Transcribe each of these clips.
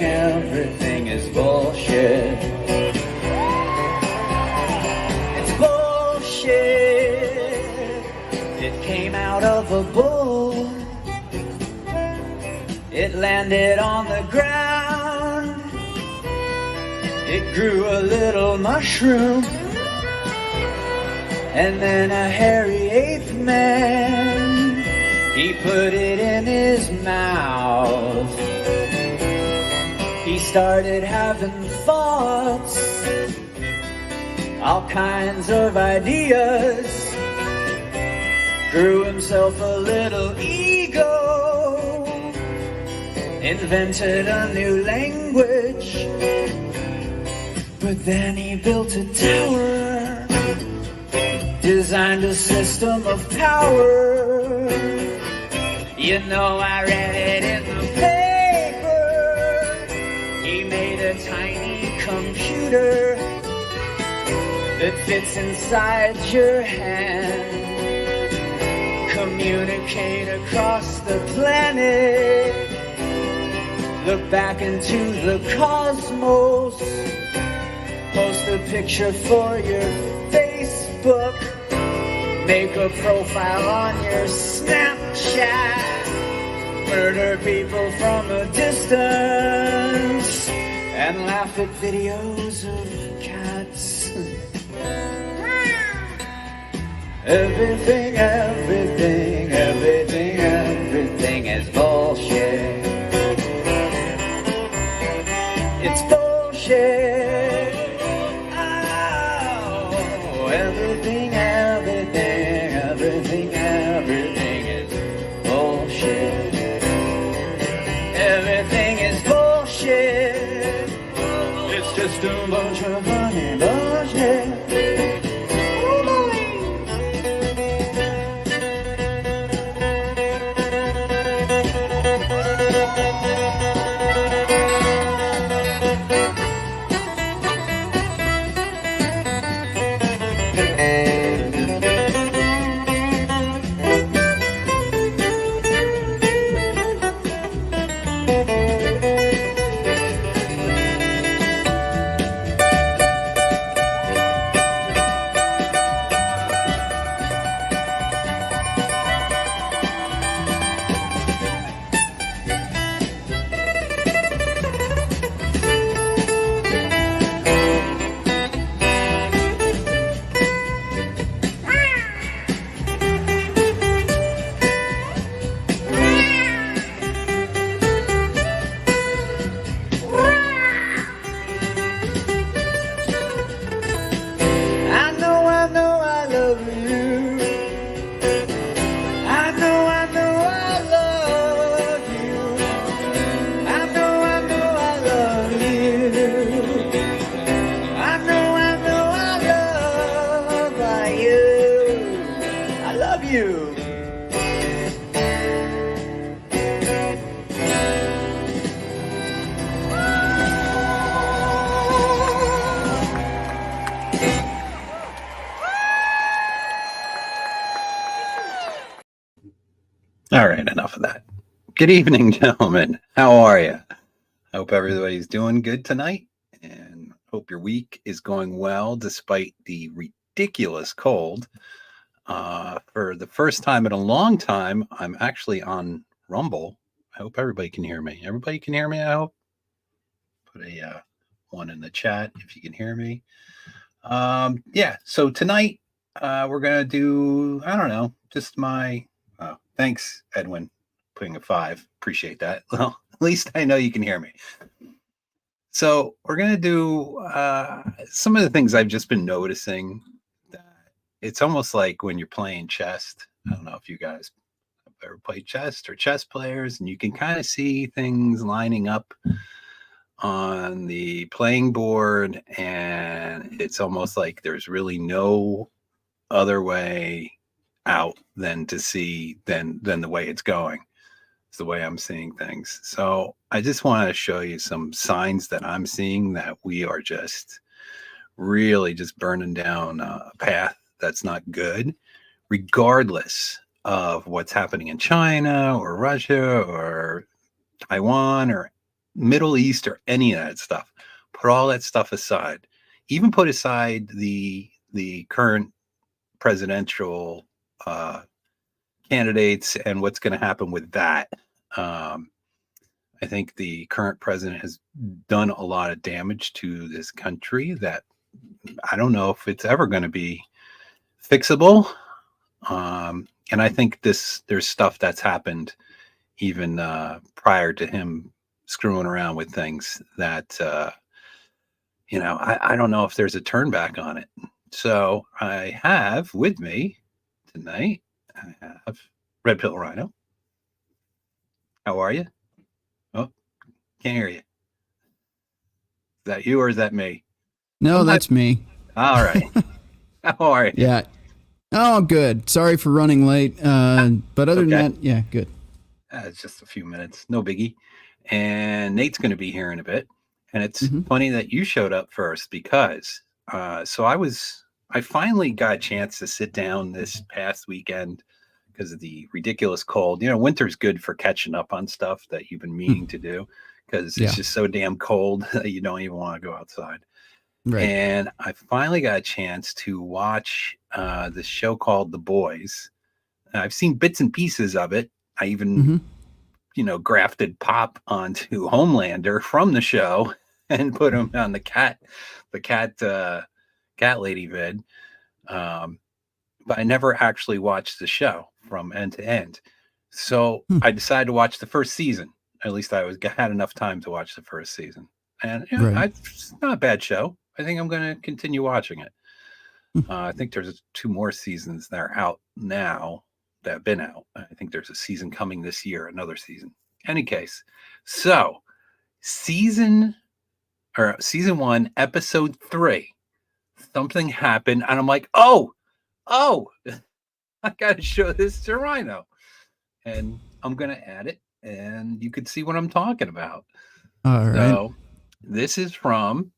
Everything is bullshit. It's bullshit. It came out of a bull. It landed on the ground. It grew a little mushroom. And then a hairy ape man, he put it in his mouth. He started having thoughts, all kinds of ideas. Grew himself a little ego, invented a new language. But then he built a tower, designed a system of power. You know, I read it in the paper. He made a tiny computer that fits inside your hand. Communicate across the planet. Look back into the cosmos. Post a picture for your Facebook. Make a profile on your Snapchat. Murder people from a distance. And laugh at videos of cats. Everything is bullshit. It's bullshit. Oh, everything is bullshit. Everything is bullshit. It's just a bunch of funny bullshit. All right, enough of that. Good evening, gentlemen. How are you? I hope everybody's doing good tonight, and hope your week is going well despite the ridiculous cold. For the first time in a long time, I'm actually on Rumble. I hope everybody can hear me. Everybody can hear me, I hope. Put a one in the chat if you can hear me. Yeah, so tonight we're going to do, I don't know, just my... thanks, Edwin, putting a 5. Appreciate that. Well, at least I know you can hear me. So we're going to do some of the things I've just been noticing. That it's almost like when you're playing chess. I don't know if you guys have ever played chess or chess players, and you can kind of see things lining up on the playing board, and it's almost like there's really no other way out than to see than the way it's going. It's the way I'm seeing things. So I just want to show you some signs that I'm seeing that we are just really just burning down a path that's not good, regardless of what's happening in China or Russia or Taiwan or Middle East or any of that stuff. Put all that stuff aside. Even put aside the current presidential candidates and what's going to happen with that. I think the current president has done a lot of damage to this country that I don't know if it's ever going to be fixable. And I think there's stuff that's happened even prior to him screwing around with things that, I don't know if there's a turn back on it. So I have with me tonight, I have Red Pill Rhino. How are you? Oh, can't hear you. Is that you or is that me? No, that's me. All right. How are you? Yeah. Oh, good. Sorry for running late. But other than that, yeah, good. It's just a few minutes. No biggie. And Nate's going to be here in a bit. And it's funny that you showed up first because I finally got a chance to sit down this past weekend because of the ridiculous cold. Winter's good for catching up on stuff that you've been meaning to do because it's just so damn cold that you don't even want to go outside. Right. And I finally got a chance to watch this show called The Boys. I've seen bits and pieces of it. I even, grafted Pop onto Homelander from the show and put him on the cat lady vid. But I never actually watched the show from end to end. So I decided to watch the first season. At least I had enough time to watch the first season. And it's not a bad show. I think I'm going to continue watching it. I think there's 2 more seasons that are out now that have been out. I think there's a season coming this year, another season. Any case, so season 1, episode 3, something happened, and I'm like, oh, I got to show this to Rhino, and I'm going to add it, and you could see what I'm talking about. All right. So this is from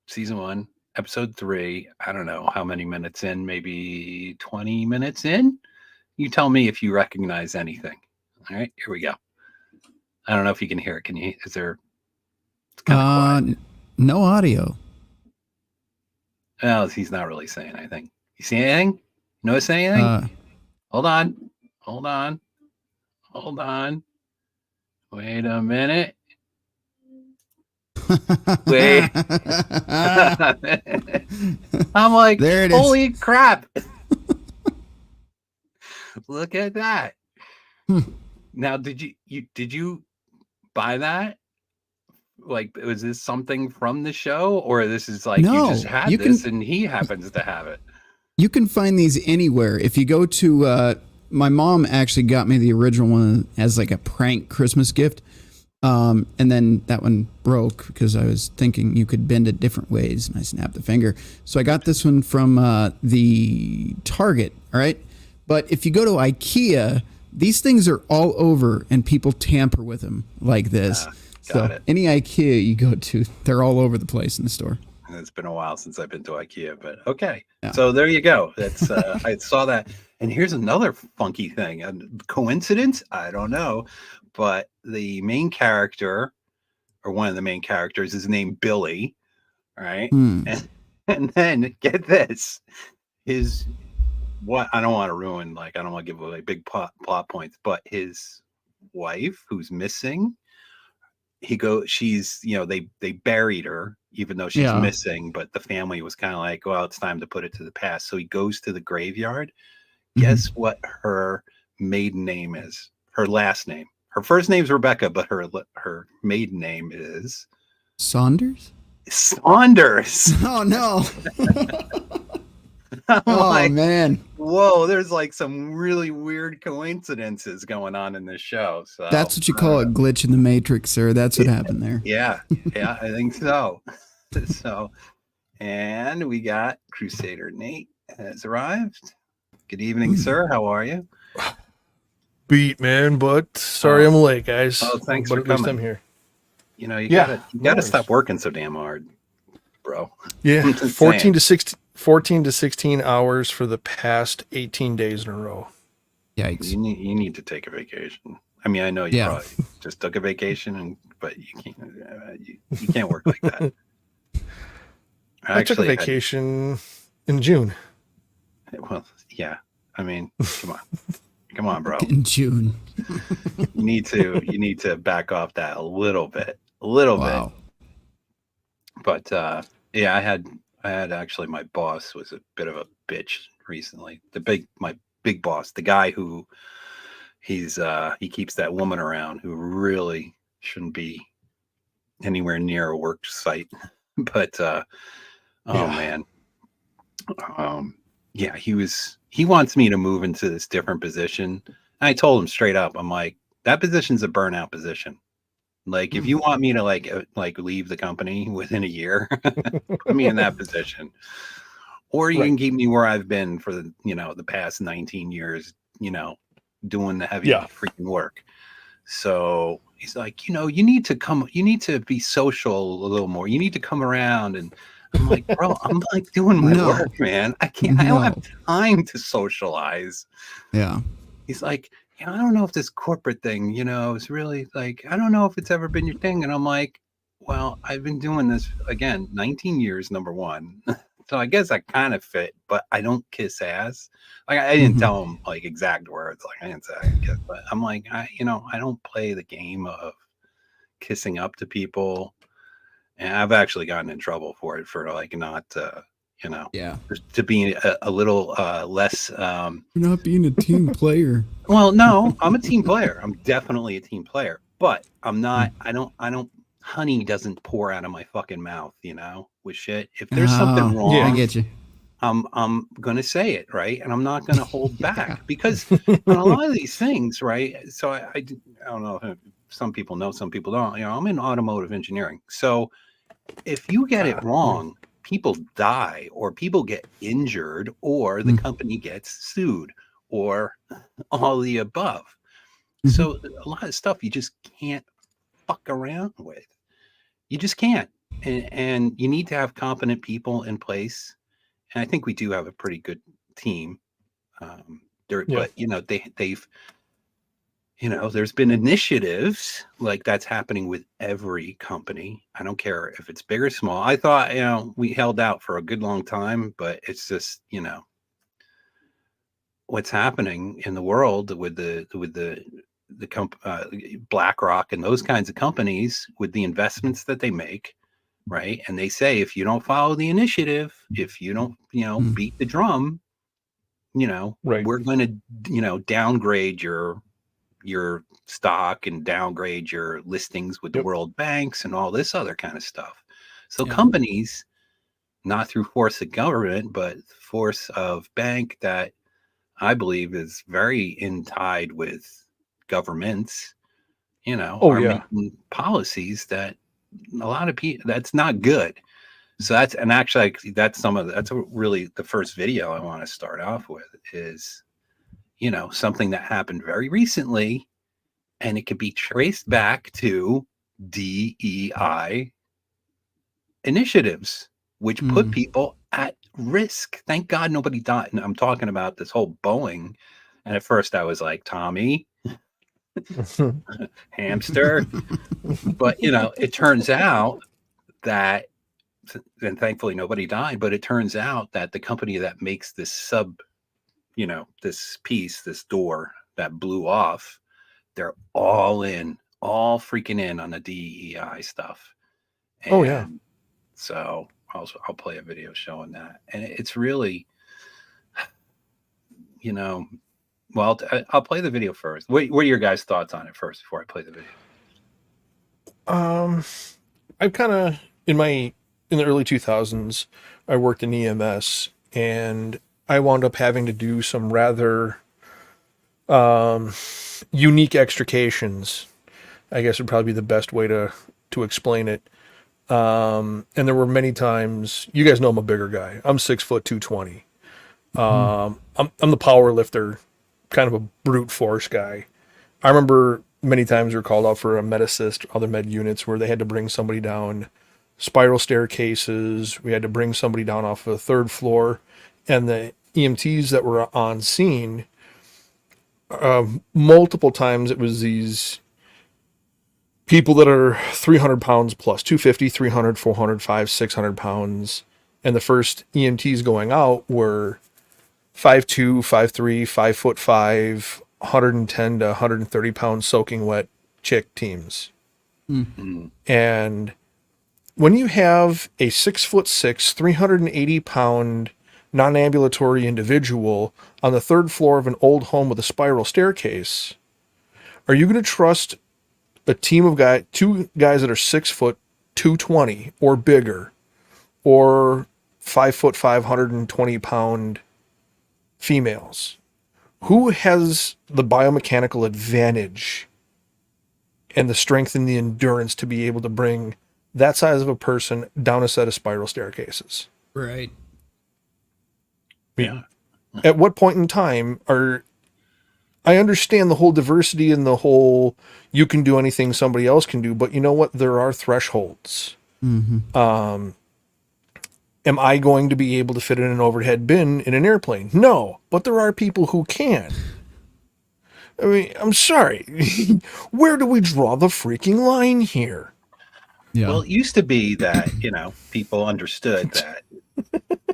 season 1, episode 3. I don't know how many minutes in, maybe 20 minutes in. You tell me if you recognize anything. All right, here we go. I don't know if you can hear it. Can you? Is there? It's kind of quiet. No audio. Well, he's not really saying anything. You see anything? Notice anything? Hold on. Wait a minute. Wait. I'm like, there it is. Holy crap. Look at that. Now, did you buy that? Like, was this something from the show, or this is like you just had this and he happens to have it? You can find these anywhere. If you go to, my mom actually got me the original one as like a prank Christmas gift. And then that one broke because I was thinking you could bend it different ways, and I snapped the finger. So I got this one from the Target. All right. But if you go to IKEA, these things are all over and people tamper with them like this. So any IKEA you go to, they're all over the place in the store. It's been a while since I've been to IKEA, but okay. Yeah. So there you go. That's I saw that. And here's another funky thing. A coincidence? I don't know. But the main character, or one of the main characters, is named Billy. Right? And then get this. I don't want to ruin, I don't want to give away big plot points, but his wife who's missing, she's, they buried her even though she's missing, but the family was kind of like, well, it's time to put it to the past. So he goes to the graveyard. Guess what her maiden name is? Her last name. Her first name's Rebecca, but her maiden name is Saunders. Oh no. Oh man. Whoa, there's like some really weird coincidences going on in this show. So that's what you call a glitch in the matrix, sir. That's what happened there. Yeah, I think so. So, and we got Crusader Nate has arrived. Good evening, sir. How are you? Beat, man, but sorry I'm late, guys. Oh, thanks for at coming. least I'm here. You gotta stop working so damn hard, bro. Yeah, 14 to 16 hours for the past 18 days in a row. Yikes! You need to take a vacation. I mean, I know you Yeah. probably just took a vacation, but you can't work like that. I took a Actually, vacation in June. well, yeah. I mean, come on, bro. In June. You need to back off that a little bit. Wow. But yeah, I had actually, my boss was a bit of a bitch recently. My big boss, the guy who he keeps that woman around who really shouldn't be anywhere near a work site. But oh Yeah. man. Yeah, he wants me to move into this different position. I told him straight up, I'm like, that position's a burnout position. Like, if you want me to like leave the company within a year, put me in that position. Or you Right. can keep me where I've been for the past 19 years, doing the heavy Yeah. freaking work. So he's like, you need to be social a little more. You need to come around. And I'm like, bro, I'm like doing my No. work, man. I don't have No. time to socialize. Yeah. He's like, I don't know if this corporate thing, is really like, I don't know if it's ever been your thing. And I'm like, well, I've been doing this again, 19 years, number one. So I guess I kind of fit, but I don't kiss ass. Like, I didn't tell him like exact words. Like, I didn't say I kiss, but I'm like, I don't play the game of kissing up to people. And I've actually gotten in trouble for it, for like not, Yeah. to be a little less. You're not being a team player. Well, no, I'm a team player. I'm definitely a team player, but I'm not. I don't. Honey doesn't pour out of my fucking mouth, with shit. If there's something Oh, wrong, I get you. I'm gonna say it, right, and I'm not gonna hold back because on a lot of these things, right. So I don't know if some people know, some people don't. I'm in automotive engineering, so if you get it wrong, people die, or people get injured, or the company gets sued, or all the above. So a lot of stuff you just can't fuck around with. You just can't. And you need to have competent people in place. And I think we do have a pretty good team. Yeah. But they've there's been initiatives like that's happening with every company. I don't care if it's big or small. I thought, we held out for a good long time, but it's just, what's happening in the world with the BlackRock and those kinds of companies, with the investments that they make, right? And they say, if you don't follow the initiative, if you don't, beat the drum, Right. we're going to, downgrade your stock and downgrade your listings with the world banks and all this other kind of stuff. So companies, not through force of government, but force of bank, that I believe is very in tied with governments, are making policies that a lot of people, that's not good. So that's really the first video I want to start off with is, something that happened very recently, and it could be traced back to DEI initiatives, which put people at risk. Thank God nobody died. And I'm talking about this whole Boeing. And at first I was like, Tommy, hamster. But, it turns out that, and thankfully nobody died, but it turns out that the company that makes this this piece, this door that blew off, they're all freaking in on the DEI stuff. And so I'll play a video showing that. And it's really, well, I'll play the video first. What are your guys' thoughts on it first before I play the video? I've kind of in the early 2000s, I worked in EMS, and I wound up having to do some rather unique extrications, I guess would probably be the best way to explain it. And there were many times, you guys know I'm a bigger guy. I'm 6'2", 220. I'm the power lifter, kind of a brute force guy. I remember many times we were called out for a med assist, other med units, where they had to bring somebody down spiral staircases. We had to bring somebody down off of the third floor, and the EMTs that were on scene multiple times it was these people that are 300 pounds plus, 250, 300, 400, 500, 600 pounds. And the first EMTs going out were 5'2", 5'3", 5'5", 110 to 130 pounds soaking wet chick teams. Mm-hmm. And when you have a 6'6", 380 pound non-ambulatory individual on the third floor of an old home with a spiral staircase, are you going to trust a team of two guys that are 6 foot 220 or bigger, or 5'5", 120 pound females? Who has the biomechanical advantage and the strength and the endurance to be able to bring that size of a person down a set of spiral staircases? Right. Yeah. At what point in time I understand the whole diversity and the whole you can do anything somebody else can do, but you know what? There are thresholds. Mm-hmm. Am I going to be able to fit in an overhead bin in an airplane? No, but there are people who can. I mean, I'm sorry. Where do we draw the freaking line here? Yeah. Well, it used to be that, people understood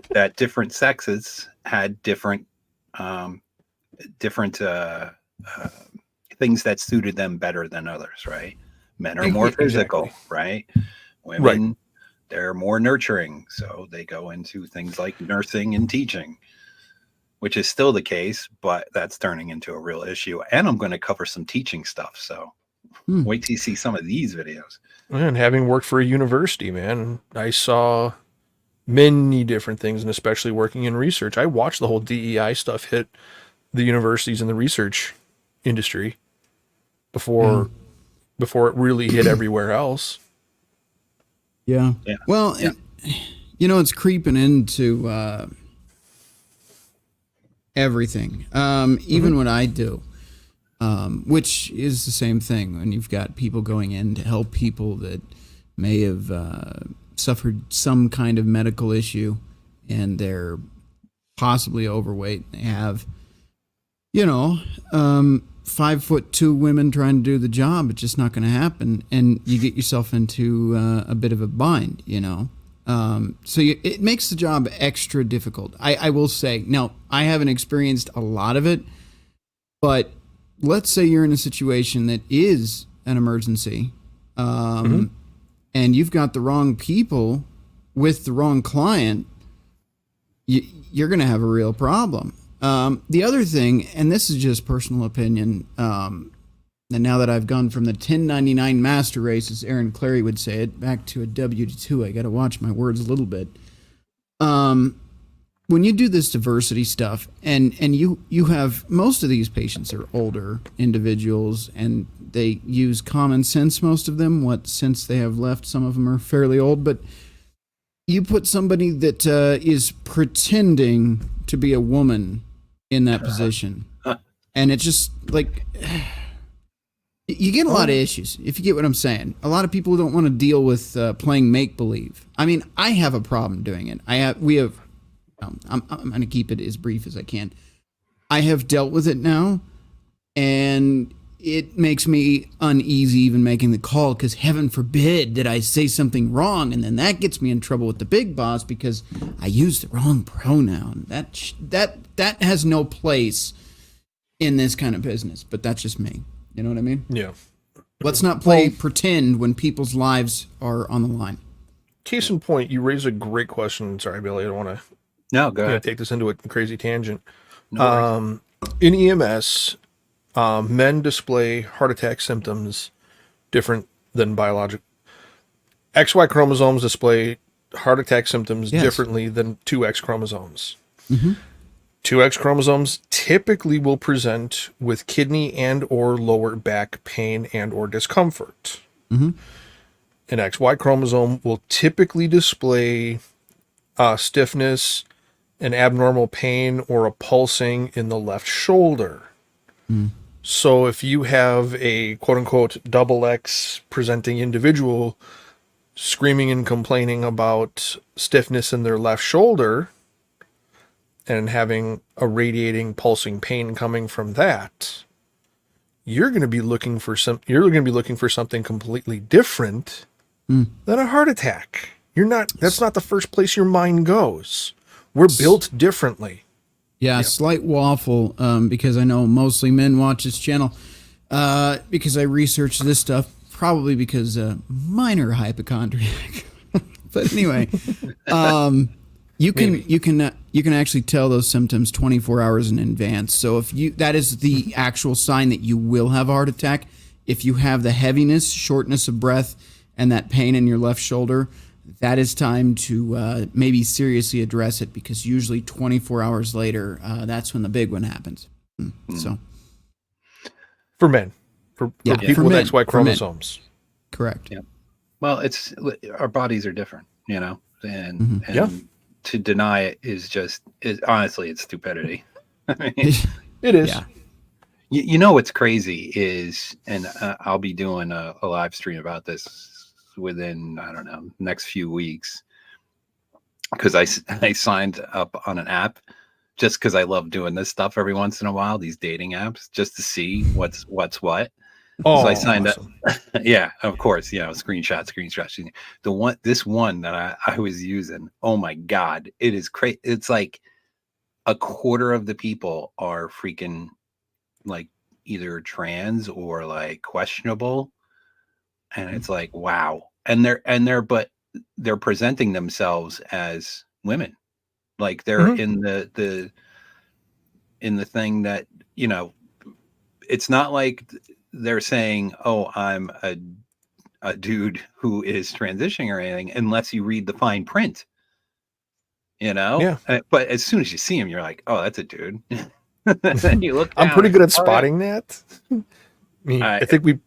that different sexes had different things that suited them better than others, right? Men are more physical, right? Women, they're more nurturing, so they go into things like nursing and teaching, which is still the case, but that's turning into a real issue. And I'm going to cover some teaching stuff, so wait till you see some of these videos. And having worked for a university, man, I saw many different things, and especially working in research, I watched the whole DEI stuff hit the universities and the research industry before it really hit everywhere else. Yeah. Well, it's creeping into everything. Even what I do, which is the same thing. When you've got people going in to help people that may have suffered some kind of medical issue and they're possibly overweight. They have, 5'2" women trying to do the job. It's just not going to happen. And you get yourself into a bit of a bind, So it makes the job extra difficult. I will say, now, I haven't experienced a lot of it, but let's say you're in a situation that is an emergency, and you've got the wrong people with the wrong client, you're going to have a real problem. The other thing, and this is just personal opinion, and now that I've gone from the 1099 master race, as Aaron Clary would say it, back to a W2, I got to watch my words a little bit. When you do this diversity stuff, and you have, most of these patients are older individuals, and they use common sense, most of them. What sense they have left, some of them are fairly old, but you put somebody that is pretending to be a woman in that position, and it's just like, you get a lot of issues, if you get what I'm saying. A lot of people don't want to deal with playing make-believe. I mean, I have a problem doing it. I'm going to keep it as brief as I can. I have dealt with it now, and it makes me uneasy even making the call, because heaven forbid that I say something wrong, and then that gets me in trouble with the big boss because I used the wrong pronoun. That has no place in this kind of business, but that's just me. You know what I mean? Yeah. Let's not play pretend when people's lives are on the line. Case in point, you raised a great question. Sorry, Billy, I don't want No, go ahead. to take this into a crazy tangent. No In EMS, men display heart attack symptoms different than biological. XY chromosomes display heart attack symptoms differently than 2X chromosomes. 2X chromosomes typically will present with kidney and or lower back pain and or discomfort. An XY chromosome will typically display stiffness, an abnormal pain, or a pulsing in the left shoulder. So if you have a quote-unquote double X presenting individual screaming and complaining about stiffness in their left shoulder, and having a radiating, pulsing pain coming from that, you're going to be looking for something completely different than a heart attack. That's not the first place your mind goes. We're built differently. Yeah, slight waffle, because I know mostly men watch this channel, because I research this stuff, probably because minor hypochondriac. But anyway, you can actually tell those symptoms 24 hours in advance. So that is the actual sign that you will have a heart attack. If you have the heaviness, shortness of breath, and that pain in your left shoulder, that is time to maybe seriously address it, because usually 24 hours later, that's when the big one happens. So, for men, for people with XY chromosomes, correct. Yeah. Well, our bodies are different, and to deny it honestly, it's stupidity. I mean, it is. Yeah. You know what's crazy is, and I'll be doing a live stream about this within, I don't know, next few weeks, because I signed up on an app just because I love doing this stuff every once in a while, these dating apps, just to see what's what. Oh, so I signed awesome. up. Yeah, of course, screenshots. This one that I was using, oh my God, it is crazy. It's like a quarter of the people are freaking like either trans or like questionable. And it's like, wow. And they're presenting themselves as women. Like they're in the thing that, it's not like they're saying, oh, I'm a dude who is transitioning or anything, unless you read the fine print, Yeah. But as soon as you see him, you're like, oh, that's a dude. Then you look down, I'm pretty good at spotting that. I think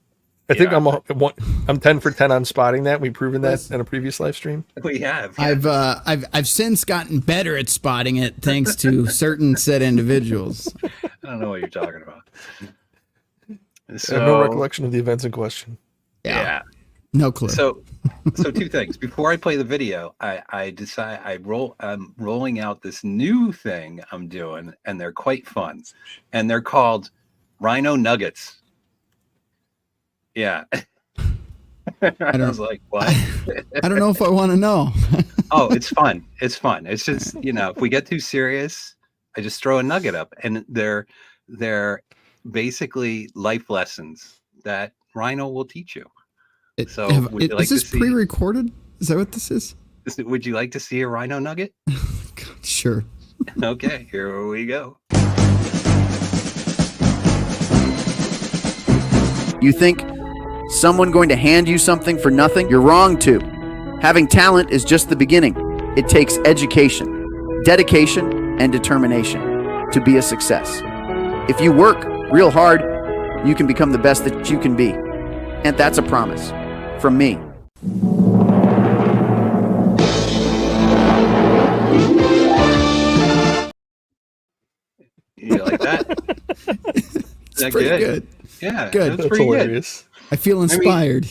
I'm 10 for 10 on spotting that. We've proven that in a previous live stream. We have. Yeah. I've since gotten better at spotting it thanks to certain set individuals. I don't know what you're talking about. So, I have no recollection of the events in question. Yeah. No clue. So two things. Before I play the video, I'm rolling out this new thing I'm doing, and they're quite fun. And they're called Rhino Nuggets. Yeah. I was like, what? I don't know if I want to know. Oh, it's fun. It's fun. It's just, if we get too serious, I just throw a nugget up, and they're basically life lessons that Rhino will teach you. So is this pre-recorded? Is that what this is? Would you like to see a Rhino nugget? Sure. Okay, here we go. You think someone going to hand you something for nothing? You're wrong too. Having talent is just the beginning. It takes education, dedication, and determination to be a success. If you work real hard, you can become the best that you can be. And that's a promise from me. You like that? It's pretty good. Yeah, good. That's pretty hilarious. Good. I feel inspired.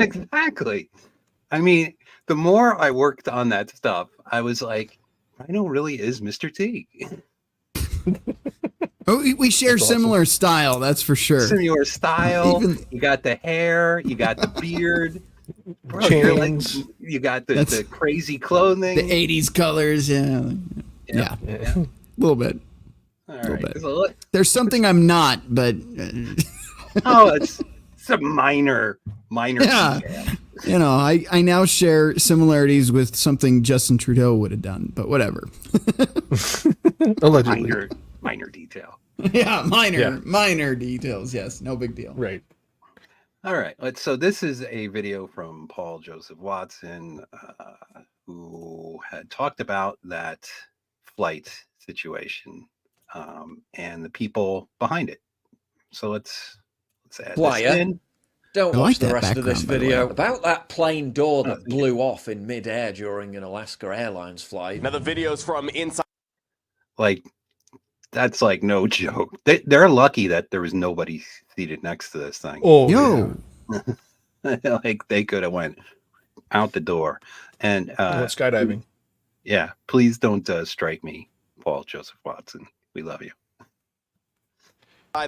Exactly. I mean, the more I worked on that stuff, I was like, Rhino really is Mr. T. We share similar style, that's for sure. Similar style. You got the hair, you got the beard. Bro, you got the crazy clothing. The 80s colors, yeah. A little bit. All right. There's something I'm not, but it's a minor yeah. detail. I now share similarities with something Justin Trudeau would have done, but whatever. Allegedly. Minor detail. Yeah, minor details. Yes, no big deal. Right. All right. So this is a video from Paul Joseph Watson, who had talked about that flight situation and the people behind it. So let's add this in. Don't I watch like the that rest of this background, by the way. video about that plane door that blew off in midair during an Alaska Airlines flight. Now the videos from inside. Like, that's like no joke. They're lucky that there was nobody seated next to this thing. Oh, Yo. Yeah. Like they could have went out the door. And skydiving. Yeah, please don't strike me, Paul Joseph Watson. We love you.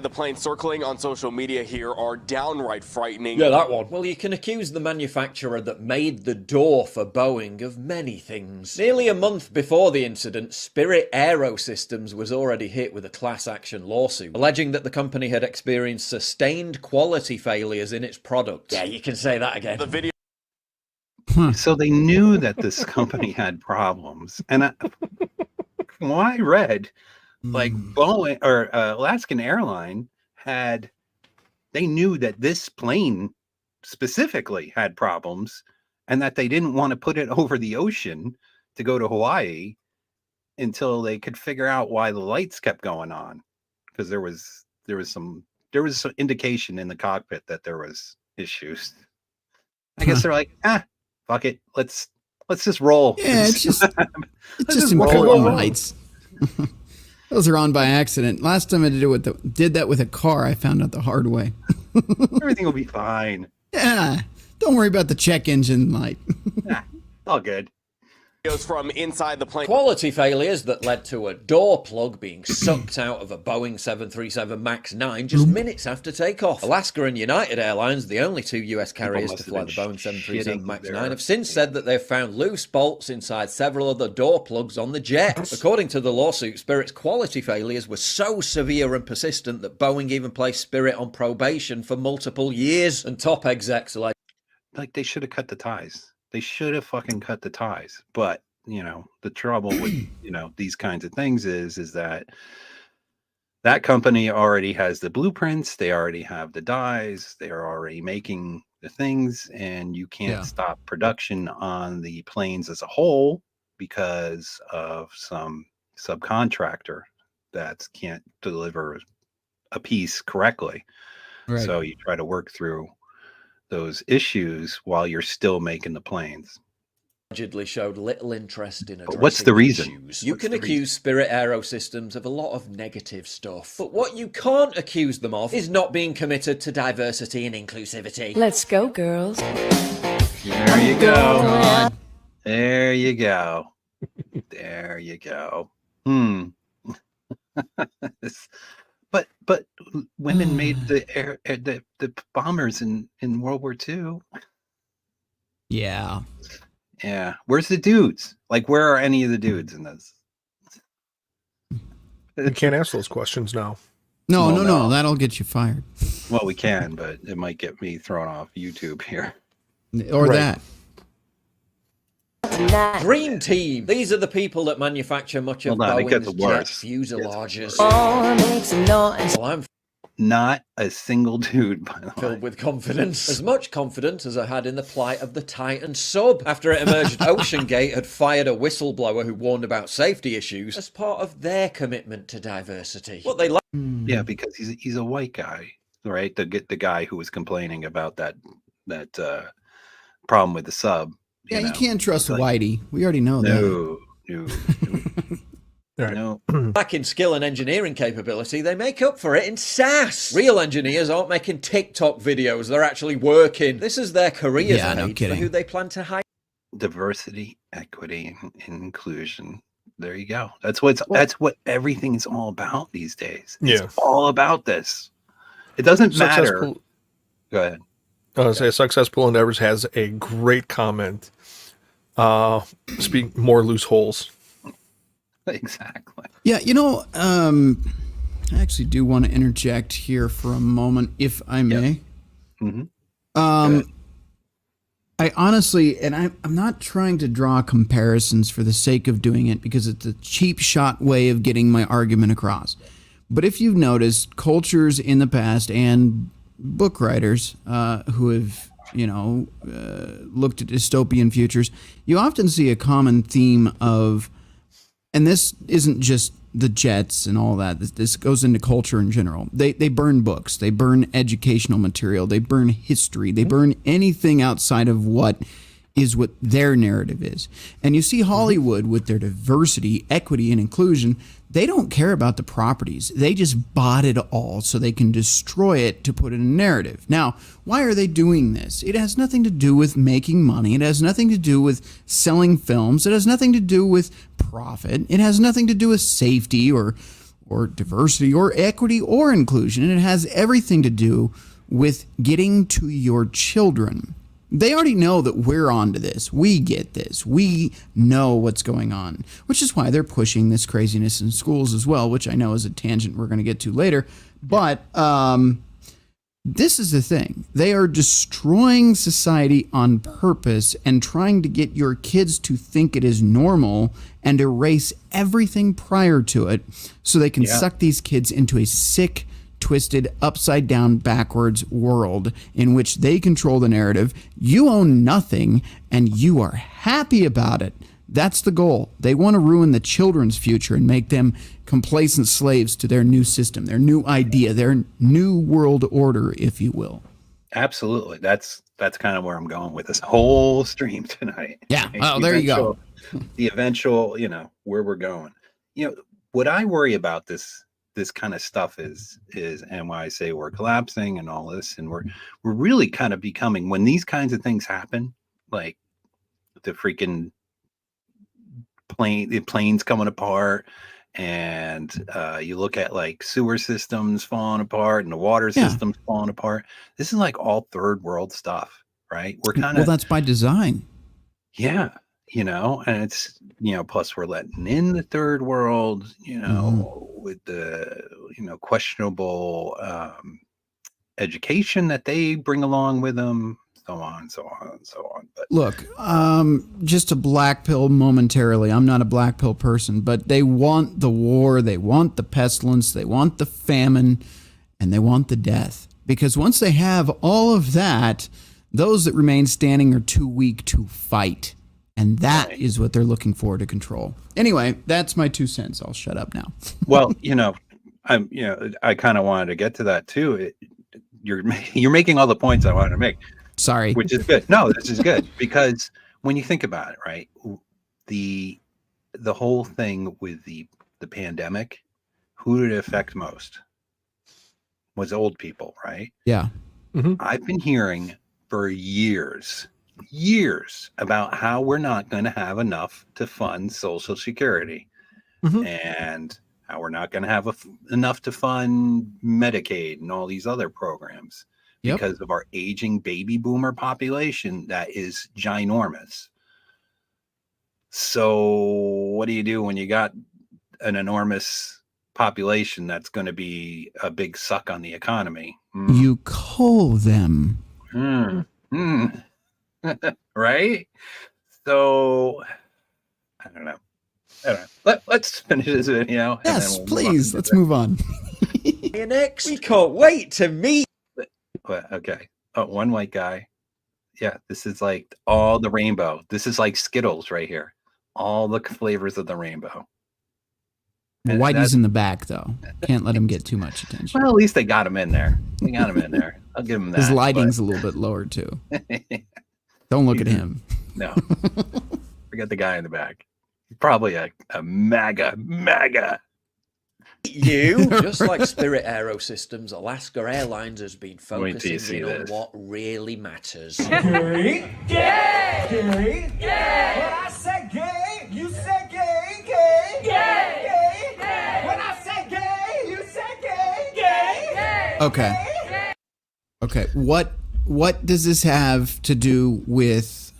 The planes circling on social media here are downright frightening. Yeah, that one. Well, you can accuse the manufacturer that made the door for Boeing of many things. Nearly a month before the incident, Spirit Aerosystems was already hit with a class action lawsuit, alleging that the company had experienced sustained quality failures in its products. Yeah, you can say that again. The video So they knew that this company had problems. And from what I read, like Boeing or Alaskan Airline they knew that this plane specifically had problems and that they didn't want to put it over the ocean to go to Hawaii until they could figure out why the lights kept going on, because there was some indication in the cockpit that there was issues. I guess they're like, fuck it, let's just roll. Yeah, it's just just important lights. Those are on by accident. Last time I did that with a car, I found out the hard way. Everything will be fine. Yeah, don't worry about the check engine light. All good. videos from inside the plane. Quality failures that led to a door plug being sucked out of a Boeing 737 MAX 9 just minutes after takeoff. Alaska and United Airlines, the only two US carriers to fly the Boeing 737 MAX 9, have since said that they've found loose bolts inside several other door plugs on the jet. According to the lawsuit, Spirit's quality failures were so severe and persistent that Boeing even placed Spirit on probation for multiple years, and top execs are like they should have cut the ties. They should have fucking cut the ties. But, you know, the trouble with, you know, these kinds of things is that company already has the blueprints. They already have the dies. They are already making the things, and you can't stop production on the planes as a whole because of some subcontractor that can't deliver a piece correctly. Right. So you try to work through those issues while you're still making the planes. Allegedly showed little interest in addressing what's the reason? Issues. You can accuse Spirit Aerosystems of a lot of negative stuff, but what you can't accuse them of is not being committed to diversity and inclusivity. Let's go, girls. There you go. There you go. There you go. But women made the bombers in World War II. Yeah. Yeah. Where's the dudes? Like, where are any of the dudes in this? We can't ask those questions now. No. That'll get you fired. Well, we can, but it might get me thrown off YouTube here. Or that. Dream Team. These are the people that manufacture much of Boeing's jet fuselages. Well, I'm not a single dude, by the way. Filled with confidence. As much confidence as I had in the plight of the Titan sub. After it emerged OceanGate had fired a whistleblower who warned about safety issues as part of their commitment to diversity. What they Yeah, because he's a white guy, right? The guy who was complaining about that problem with the sub. You can't trust Whitey. We already know that. No. Back in skill and engineering capability, they make up for it in sass. Real engineers aren't making TikTok videos, they're actually working. This is their careers made for who they plan to hire. Diversity, equity, and inclusion. There you go. That's what everything is all about these days. It's all about this. It doesn't matter. Go ahead. I was going to say Successful Endeavors has a great comment. Speak more loose holes. Exactly. Yeah, I actually do want to interject here for a moment, if I may. I honestly, and I'm not trying to draw comparisons for the sake of doing it because it's a cheap shot way of getting my argument across. But if you've noticed, cultures in the past and book writers who have, looked at dystopian futures, you often see a common theme of, and this isn't just the jets and all that, this goes into culture in general. They burn books, they burn educational material, they burn history, they burn anything outside of what is what their narrative is. And you see Hollywood with their diversity, equity, and inclusion, they don't care about the properties. They just bought it all so they can destroy it to put in a narrative. Now, why are they doing this? It has nothing to do with making money. It has nothing to do with selling films. It has nothing to do with profit. It has nothing to do with safety or diversity or equity or inclusion. And it has everything to do with getting to your children. They already know that we're onto this. We get this. We know what's going on, which is why they're pushing this craziness in schools as well, which I know is a tangent we're going to get to later. But this is the thing. They are destroying society on purpose and trying to get your kids to think it is normal and erase everything prior to it so they can suck these kids into a sick, twisted, upside down, backwards world in which they control the narrative. You own nothing and you are happy about it. That's the goal. They want to ruin the children's future and make them complacent slaves to their new system, their new idea, their new world order, if you will. Absolutely. That's kind of where I'm going with this whole stream tonight. Yeah. Oh, there you go. The eventual, where we're going. What I worry about this kind of stuff is and why I say we're collapsing and all this, and we're really kind of becoming, when these kinds of things happen, like the freaking planes coming apart, and you look at like sewer systems falling apart and the water systems falling apart. This is like all third world stuff, right? We're kind of, well, that's by design. Yeah. And it's, plus we're letting in the third world, with the, questionable education that they bring along with them, so on and so on and so on. But look, just to black pill momentarily, I'm not a black pill person, but they want the war, they want the pestilence, they want the famine, and they want the death. Because once they have all of that, those that remain standing are too weak to fight. And that is what they're looking for to control. Anyway, that's my 2 cents. I'll shut up now. Well, I kind of wanted to get to that too. You're making all the points I wanted to make. Sorry. Which is good. No, this is good, because when you think about it, right, the whole thing with the pandemic, who did it affect most? Was old people, right? Yeah. Mm-hmm. I've been hearing for years about how we're not going to have enough to fund Social Security, and how we're not going to have enough to fund Medicaid and all these other programs because of our aging baby boomer population that is ginormous. So what do you do when you got an enormous population that's going to be a big suck on the economy? You cull them. Right? So I don't know. Let's finish this video. Yes, please. Let's move on. Next, we can't wait to meet. Okay. Oh, one white guy. Yeah, this is like all the rainbow. This is like Skittles right here. All the flavors of the rainbow. And Whitey's in the back, though. Can't let him get too much attention. Well, at least they got him in there. I'll give him that. His lighting's a little bit lower, too. Don't look at him. No. Forget the guy in the back. He's probably a MAGA. You, just like Spirit Aerosystems, Alaska Airlines has been focusing on what really matters. Gay. When I say gay, you say gay. When I say gay, you say gay. Okay. What does this have to do with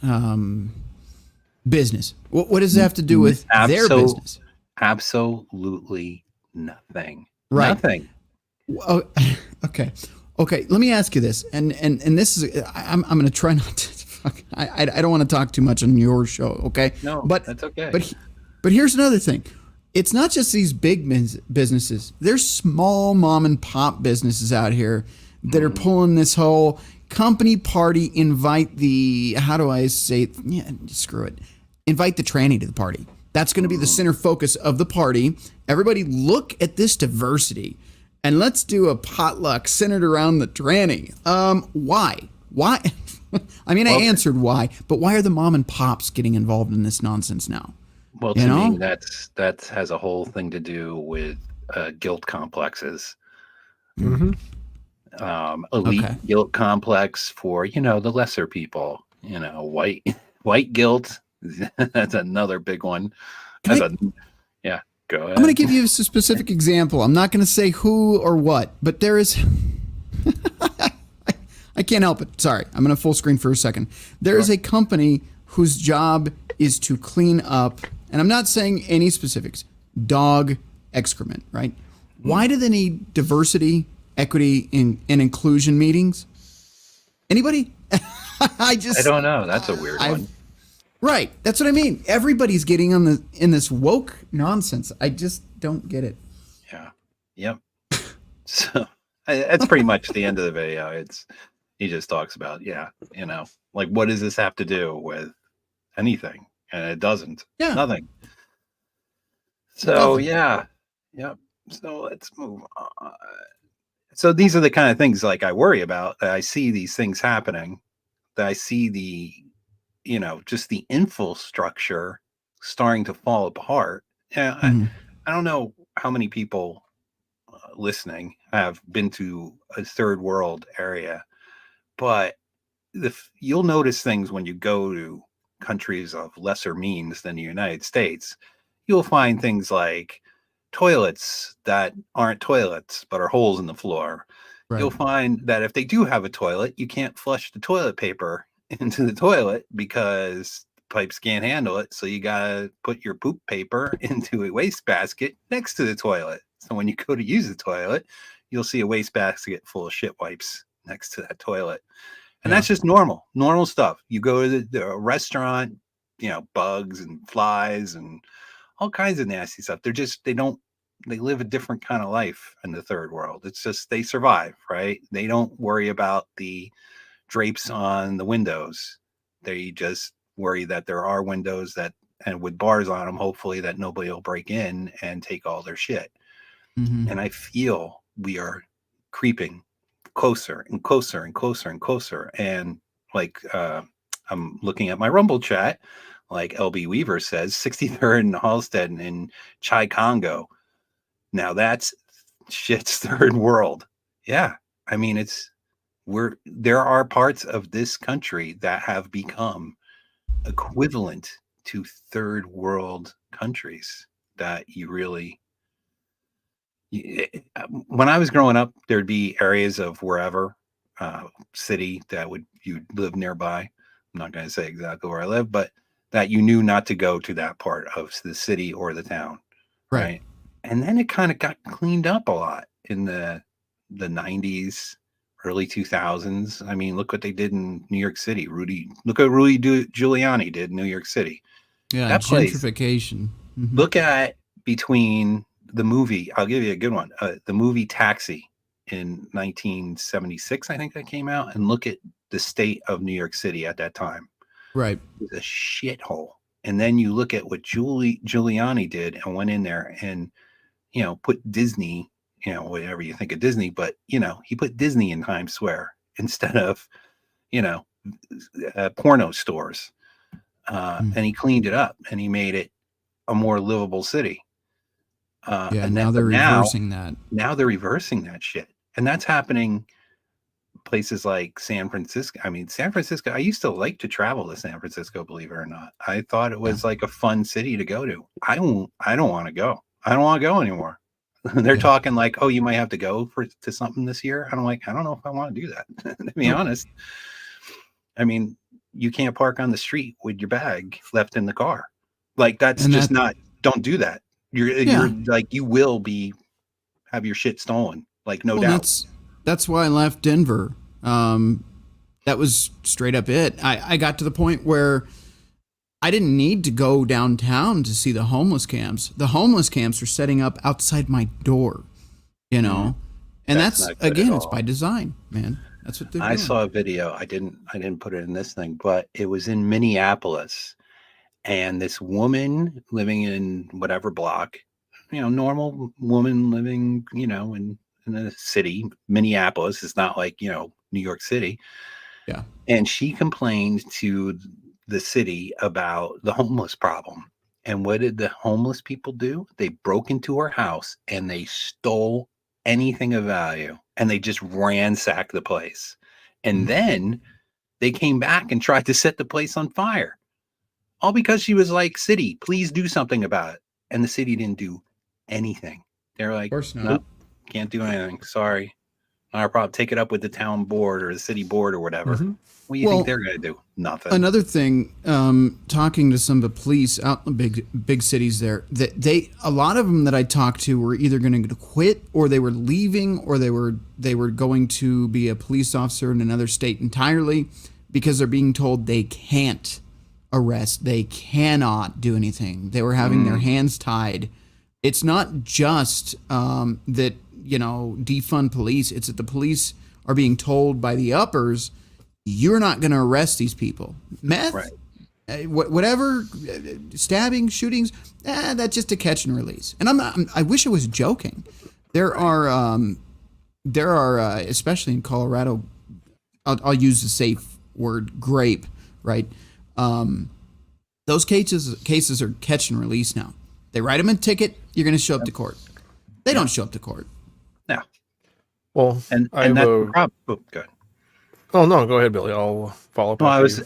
business? What does it have to do with their business? Absolutely nothing. Right. Nothing. Oh, okay. Let me ask you this, and this is I'm going to try not to. I don't want to talk too much on your show. Okay. No, but that's okay. But here's another thing. It's not just these big businesses. There's small mom and pop businesses out here that are pulling this whole company party, invite the, screw it. Invite the tranny to the party. That's going to be the center focus of the party. Everybody look at this diversity and let's do a potluck centered around the tranny. Why? I mean, I answered why, but why are the mom and pops getting involved in this nonsense now? Well, to me, that has a whole thing to do with guilt complexes. Elite guilt complex for the lesser people. White guilt. That's another big one. Go ahead. I'm going to give you a specific example. I'm not going to say who or what, but there is. I can't help it. Sorry, I'm going to full screen for a second. There is a company whose job is to clean up, and I'm not saying any specifics, dog excrement, right? Why do they need diversity, equity, and inclusion meetings? Anybody? I don't know. That's a weird one. Right. That's what I mean. Everybody's getting in this woke nonsense. I just don't get it. Yeah. Yep. So that's pretty much the end of the video. He just talks about, like, what does this have to do with anything? And it doesn't. Yeah. Nothing. So, Yep. So let's move on. So these are the kind of things like I worry about. That I see these things happening. That I see the, just the infrastructure starting to fall apart. Yeah. I don't know how many people listening have been to a third world area. But you'll notice things when you go to countries of lesser means than the United States. You'll find things like toilets that aren't toilets, but are holes in the floor. Right. You'll find that if they do have a toilet, you can't flush the toilet paper into the toilet because pipes can't handle it. So you got to put your poop paper into a wastebasket next to the toilet. So when you go to use the toilet, you'll see a wastebasket full of shit wipes next to that toilet. And that's just normal stuff. You go to the restaurant, bugs and flies and all kinds of nasty stuff. They live a different kind of life in the third world. It's just, they survive, right? They don't worry about the drapes on the windows. They just worry that there are windows and with bars on them, hopefully that nobody will break in and take all their shit. And I feel we are creeping closer and closer and closer and closer. And like, I'm looking at my Rumble chat, like LB Weaver says, 63rd and Halstead in Chai Congo. Now that's shit's third world. Yeah. I mean, there are parts of this country that have become equivalent to third world countries that when I was growing up, there'd be areas of wherever city that you'd live nearby. I'm not going to say exactly where I live, but that you knew not to go to that part of the city or the town. Right. And then it kind of got cleaned up a lot in the 90s, early 2000s. I mean, look what they did in New York City. Look what Rudy Giuliani did in New York City. Yeah, that gentrification. Look at between the movie, I'll give you a good one. The movie Taxi in 1976, I think that came out, and look at the state of New York City at that time. Right. It was a shithole. And then you look at what Giuliani did and went in there and, put Disney, whatever you think of Disney, but, he put Disney in Times Square instead of, porno stores. And he cleaned it up and he made it a more livable city. And now they're reversing that. Now they're reversing that shit. And that's happening places like San Francisco. I mean, San Francisco, I used to like to travel to San Francisco, believe it or not. I thought it was like a fun city to go to. I don't want to go. I don't want to go anymore. They're talking like, oh, you might have to go to something this year. I'm like, I don't know if I want to do that, to be honest. I mean, you can't park on the street with your bag left in the car. Like, don't do that. You're like, you will have your shit stolen. Like, no doubt. That's why I left Denver. That was straight up it. I got to the point where I didn't need to go downtown to see the homeless camps. The homeless camps are setting up outside my door, and that's again, it's by design, man. That's what they're doing. I saw a video. I didn't put it in this thing, but it was in Minneapolis, and this woman living in whatever block, normal woman living, in the city, Minneapolis. It's not like, New York City. Yeah. And she complained to the city about the homeless problem. And what did the homeless people do? They broke into her house and they stole anything of value, and they just ransacked the place. And then they came back and tried to set the place on fire. All because she was like, city, please do something about it. And the city didn't do anything. They're like, Of course not. nope, can't do anything. Sorry. Not our problem. Take it up with the town board or the city board or whatever. What do you think they're going to do? Nothing. Another thing, talking to some of the police out in the big cities there, that a lot of them that I talked to were either going to quit, or they were leaving, or they were going to be a police officer in another state entirely, because they're being told they can't arrest, they cannot do anything. They were having their hands tied. It's not just that, defund police. It's that the police are being told by the uppers, you're not going to arrest these people. Meth, whatever, stabbing, shootings, that's just a catch and release. And I wish I was joking. There are, especially in Colorado, I'll use the safe word, grape, right? Those cases are catch and release now. They write them a ticket, you're going to show up to court. They don't show up to court. No. Well, and that's the problem. Oh, good. Oh, no, go ahead, Billy. I'll follow up. Well, I was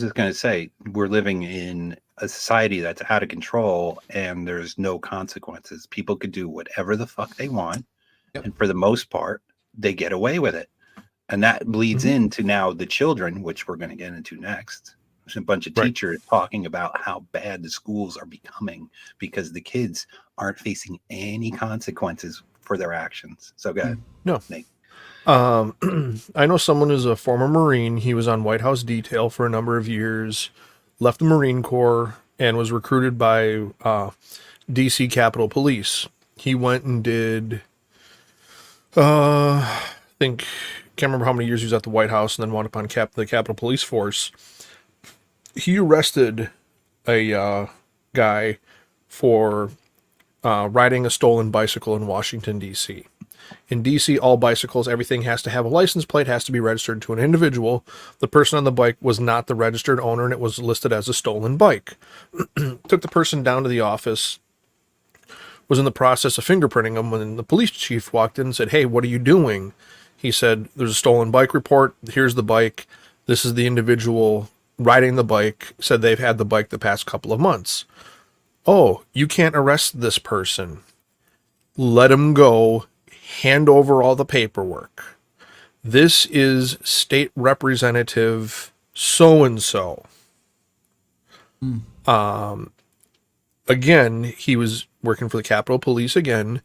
just going to say, we're living in a society that's out of control, and there's no consequences. People could do whatever the fuck they want. Yep. And for the most part, they get away with it. And that bleeds into now the children, which we're going to get into next. There's a bunch of teachers talking about how bad the schools are becoming because the kids aren't facing any consequences for their actions. So go ahead. No. Nate. I know someone who's a former Marine. He was on White House detail for a number of years, left the Marine Corps, and was recruited by DC Capitol Police. He went and did, can't remember how many years he was at the White House, and then wound up on the Capitol Police Force. He arrested a guy for riding a stolen bicycle in Washington, D.C. In D.C., all bicycles, everything has to have a license plate, has to be registered to an individual. The person on the bike was not the registered owner, and it was listed as a stolen bike. Took the person down to the office, was in the process of fingerprinting him when the police chief walked in and said, "Hey, what are you doing?" He said, "There's a stolen bike report. Here's the bike. This is the individual riding the bike. Said they've had the bike the past couple of months." "Oh, you can't arrest this person. Let him go. Hand over all the paperwork. This is State Representative so-and-so." Again, he was working for the Capitol Police again,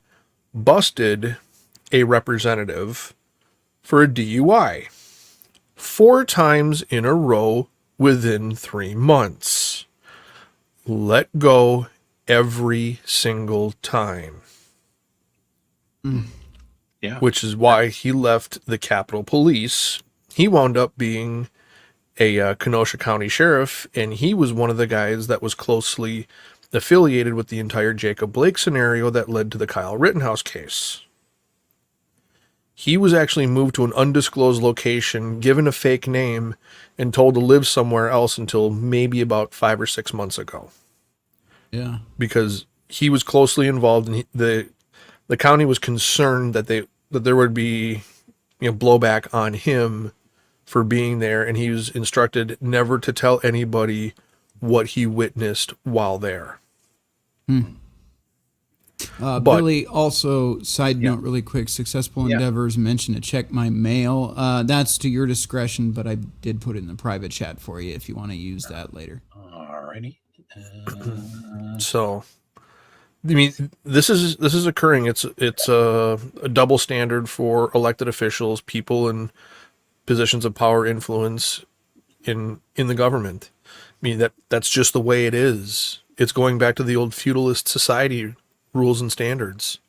busted a representative for a DUI 4 times in a row within 3 months. Let go every single time. Yeah. Which is why he left the Capitol Police. He wound up being a Kenosha County Sheriff, and he was one of the guys that was closely affiliated with the entire Jacob Blake scenario that led to the Kyle Rittenhouse case. He was actually moved to an undisclosed location, given a fake name, and told to live somewhere else until maybe about 5 or 6 months ago. Yeah. Because he was closely involved, and the county was concerned that there would be blowback on him for being there, and he was instructed never to tell anybody what he witnessed while there. Billy, also, side note really quick, Successful Endeavors mentioned to check my mail. That's to your discretion, but I did put it in the private chat for you if you want to use that later. Alrighty. So, I mean, this is occurring. It's a double standard for elected officials, people in positions of power, influence in the government. I mean, that's just the way it is. It's going back to the old feudalist society rules and standards.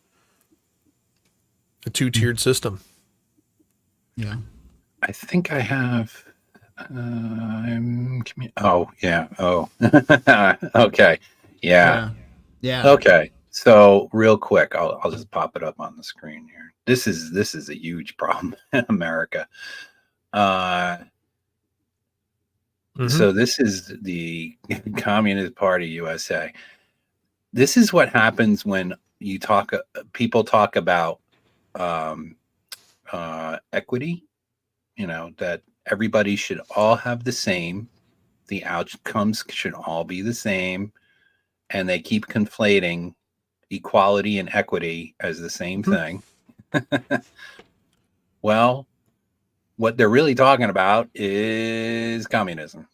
A 2-tiered system. Yeah. I think I have. Oh, yeah. Oh, okay. Yeah. Okay. So real quick, I'll just pop it up on the screen here. This is a huge problem in America. So this is the Communist Party USA. This is what happens when you people talk about equity, that everybody should all have the same, the outcomes should all be the same, and they keep conflating equality and equity as the same thing. Well, what they're really talking about is communism,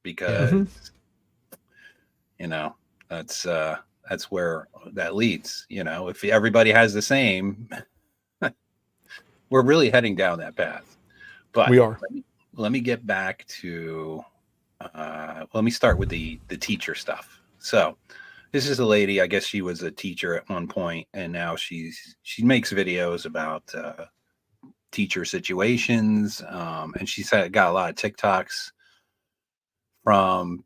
because that's where that leads. If everybody has the same, we're really heading down that path. But we are. Let me get back to. Let me start with the teacher stuff. So, this is a lady. I guess she was a teacher at one point, and now she makes videos about teacher situations, and she said got a lot of TikToks from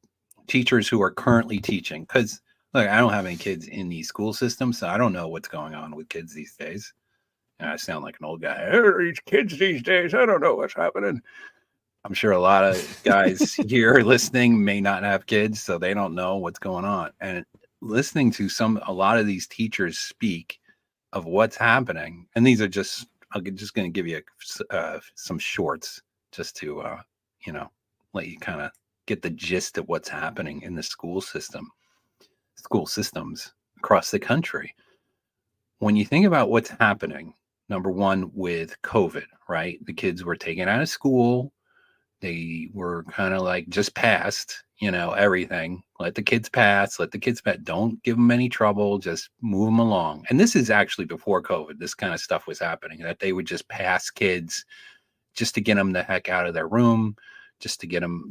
teachers who are currently teaching. Because look, I don't have any kids in the school system, so I don't know what's going on with kids these days. And I sound like an old guy. These kids these days, I don't know what's happening. I'm sure a lot of guys here listening may not have kids, so they don't know what's going on. And listening to a lot of these teachers speak of what's happening, and these are I'm just going to give you some shorts just to let you kind of get the gist of what's happening in the school systems across the country. When you think about what's happening, number one, with COVID, right? The kids were taken out of school. They were kind of like just passed, everything. Let the kids pass. Don't give them any trouble. Just move them along. And this is actually before COVID. This kind of stuff was happening, that they would just pass kids just to get them the heck out of their room, just to get them,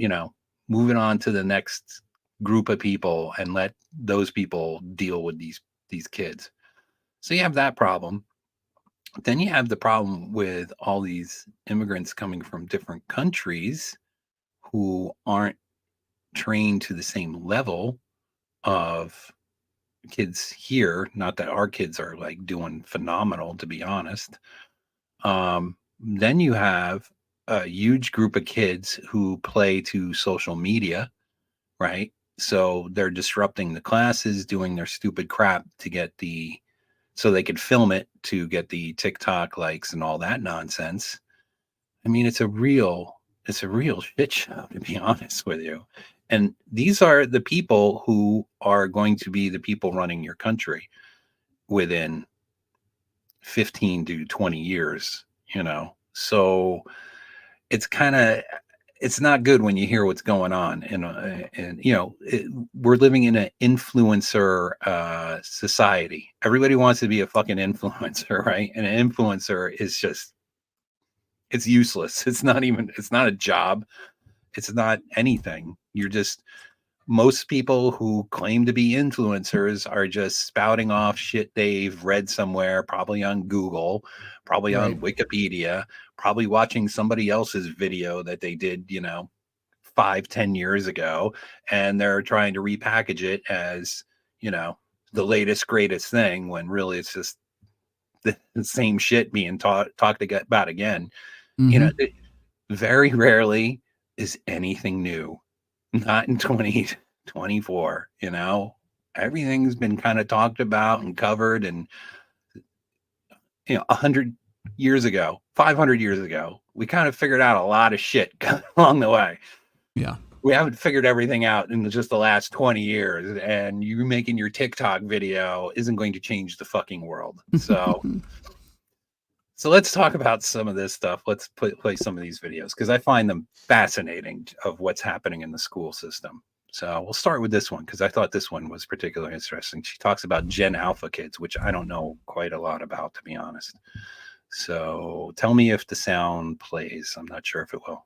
moving on to the next group of people and let those people deal with these kids. So you have that problem. Then you have the problem with all these immigrants coming from different countries who aren't trained to the same level of kids here. Not that our kids are like doing phenomenal, to be honest. Then you have a huge group of kids who play to social media, right? So they're disrupting the classes, doing their stupid crap to get so they could film it to get the TikTok likes and all that nonsense. I mean, it's a real shit show, to be honest with you. And these are the people who are going to be the people running your country within 15 to 20 years, So it's not good when you hear what's going on. And we're living in an influencer society. Everybody wants to be a fucking influencer, right? And an influencer is it's useless. It's not a job. It's not anything. Most people who claim to be influencers are just spouting off shit they've read somewhere, probably on Google, probably on Wikipedia, probably watching somebody else's video that they did, 5-10 years ago. And they're trying to repackage it as, the latest, greatest thing, when really it's just the same shit being talked about again. Very rarely is anything new. Not in 2024, everything's been kind of talked about and covered. And 100 years ago, 500 years ago, we kind of figured out a lot of shit along the way. Yeah, we haven't figured everything out in just the last 20 years, and you making your TikTok video isn't going to change the fucking world. So So let's talk about some of this stuff. Let's play some of these videos because I find them fascinating of what's happening in the school system. So we'll start with this one because I thought this one was particularly interesting. She talks about Gen Alpha kids, which I don't know quite a lot about, to be honest. So tell me if the sound plays. I'm not sure if it will.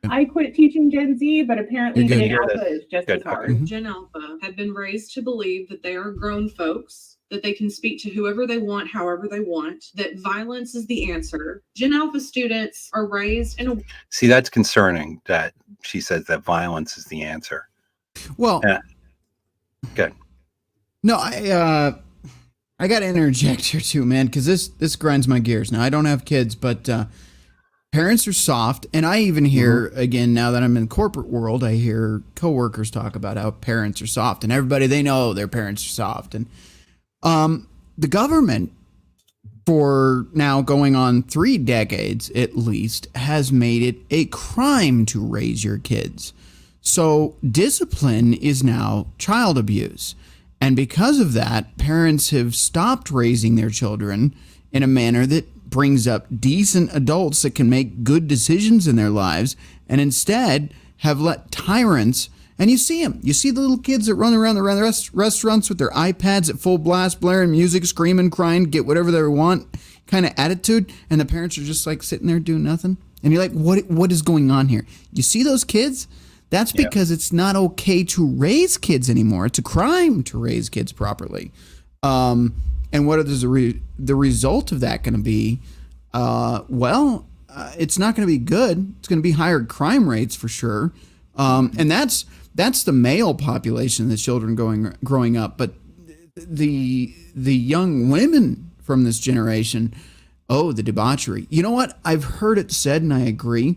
I quit teaching Gen Z, but apparently Gen Alpha is just as hard. Okay. Gen Alpha have been raised to believe that they are grown folks, that they can speak to whoever they want, however they want, that violence is the answer. Gen Alpha students are raised in a... See, that's concerning that she says that violence is the answer. Well, good. No, I got to interject here too, man, because this grinds my gears. Now, I don't have kids, but Parents are soft, and I even hear, again, now that I'm in the corporate world, I hear coworkers talk about how parents are soft, and everybody they know their parents are soft. And the government, for now going on 3 decades at least, has made it a crime to raise your kids. So discipline is now child abuse. And because of that, parents have stopped raising their children in a manner that brings up decent adults that can make good decisions in their lives, and instead have let tyrants, and you see them. You see the little kids that run around the restaurants with their iPads at full blast, blaring music, screaming, crying, get whatever they want kind of attitude, and the parents are just like sitting there doing nothing. And you're like, what is going on here? You see those kids? That's because it's not okay to raise kids anymore. It's a crime to raise kids properly. And what is the result of that going to be? It's not going to be good. It's going to be higher crime rates for sure. And that's the male population of the children growing up. But the young women from this generation, the debauchery. You know what? I've heard it said, and I agree.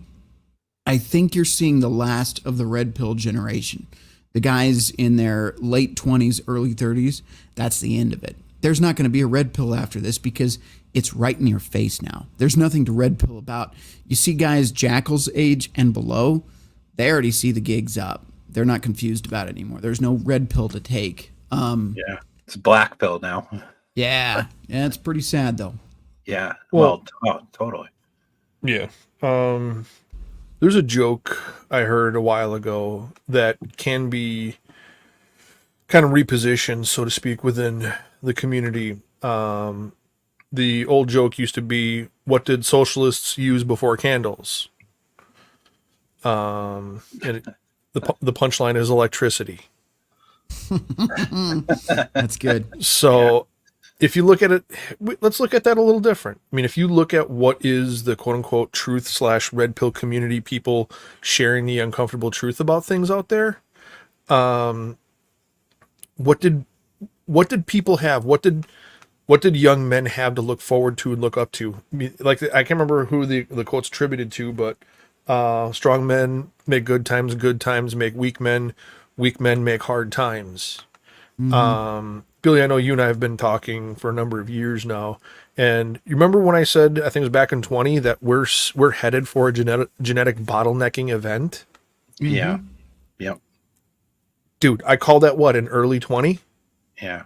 I think you're seeing the last of the red pill generation. The guys in their late 20s, early 30s, that's the end of it. There's not going to be a red pill after this because it's right in your face now. There's nothing to red pill about. You see guys Jackal's age and below, they already see the gigs up. They're not confused about it anymore. There's no red pill to take. It's black pill now. Yeah, it's pretty sad though. Yeah, totally. Yeah. There's a joke I heard a while ago that can be kind of repositioned, so to speak, within the community. The old joke used to be, what did socialists use before candles? And the punchline is electricity. That's good. So if you look at it, let's look at that a little different. I mean, if you look at what is the quote unquote truth / red pill community, people sharing the uncomfortable truth about things out there. What did people have? What did young men have to look forward to and look up to? I mean, like, I can't remember who the quote's attributed to, but strong men make good times make weak men make hard times. Billy, I know you and I have been talking for a number of years now, and you remember when I said, I think it was back in 20, that we're headed for a genetic bottlenecking event? Yeah. Yep. Dude, I called that in early 20? Yeah.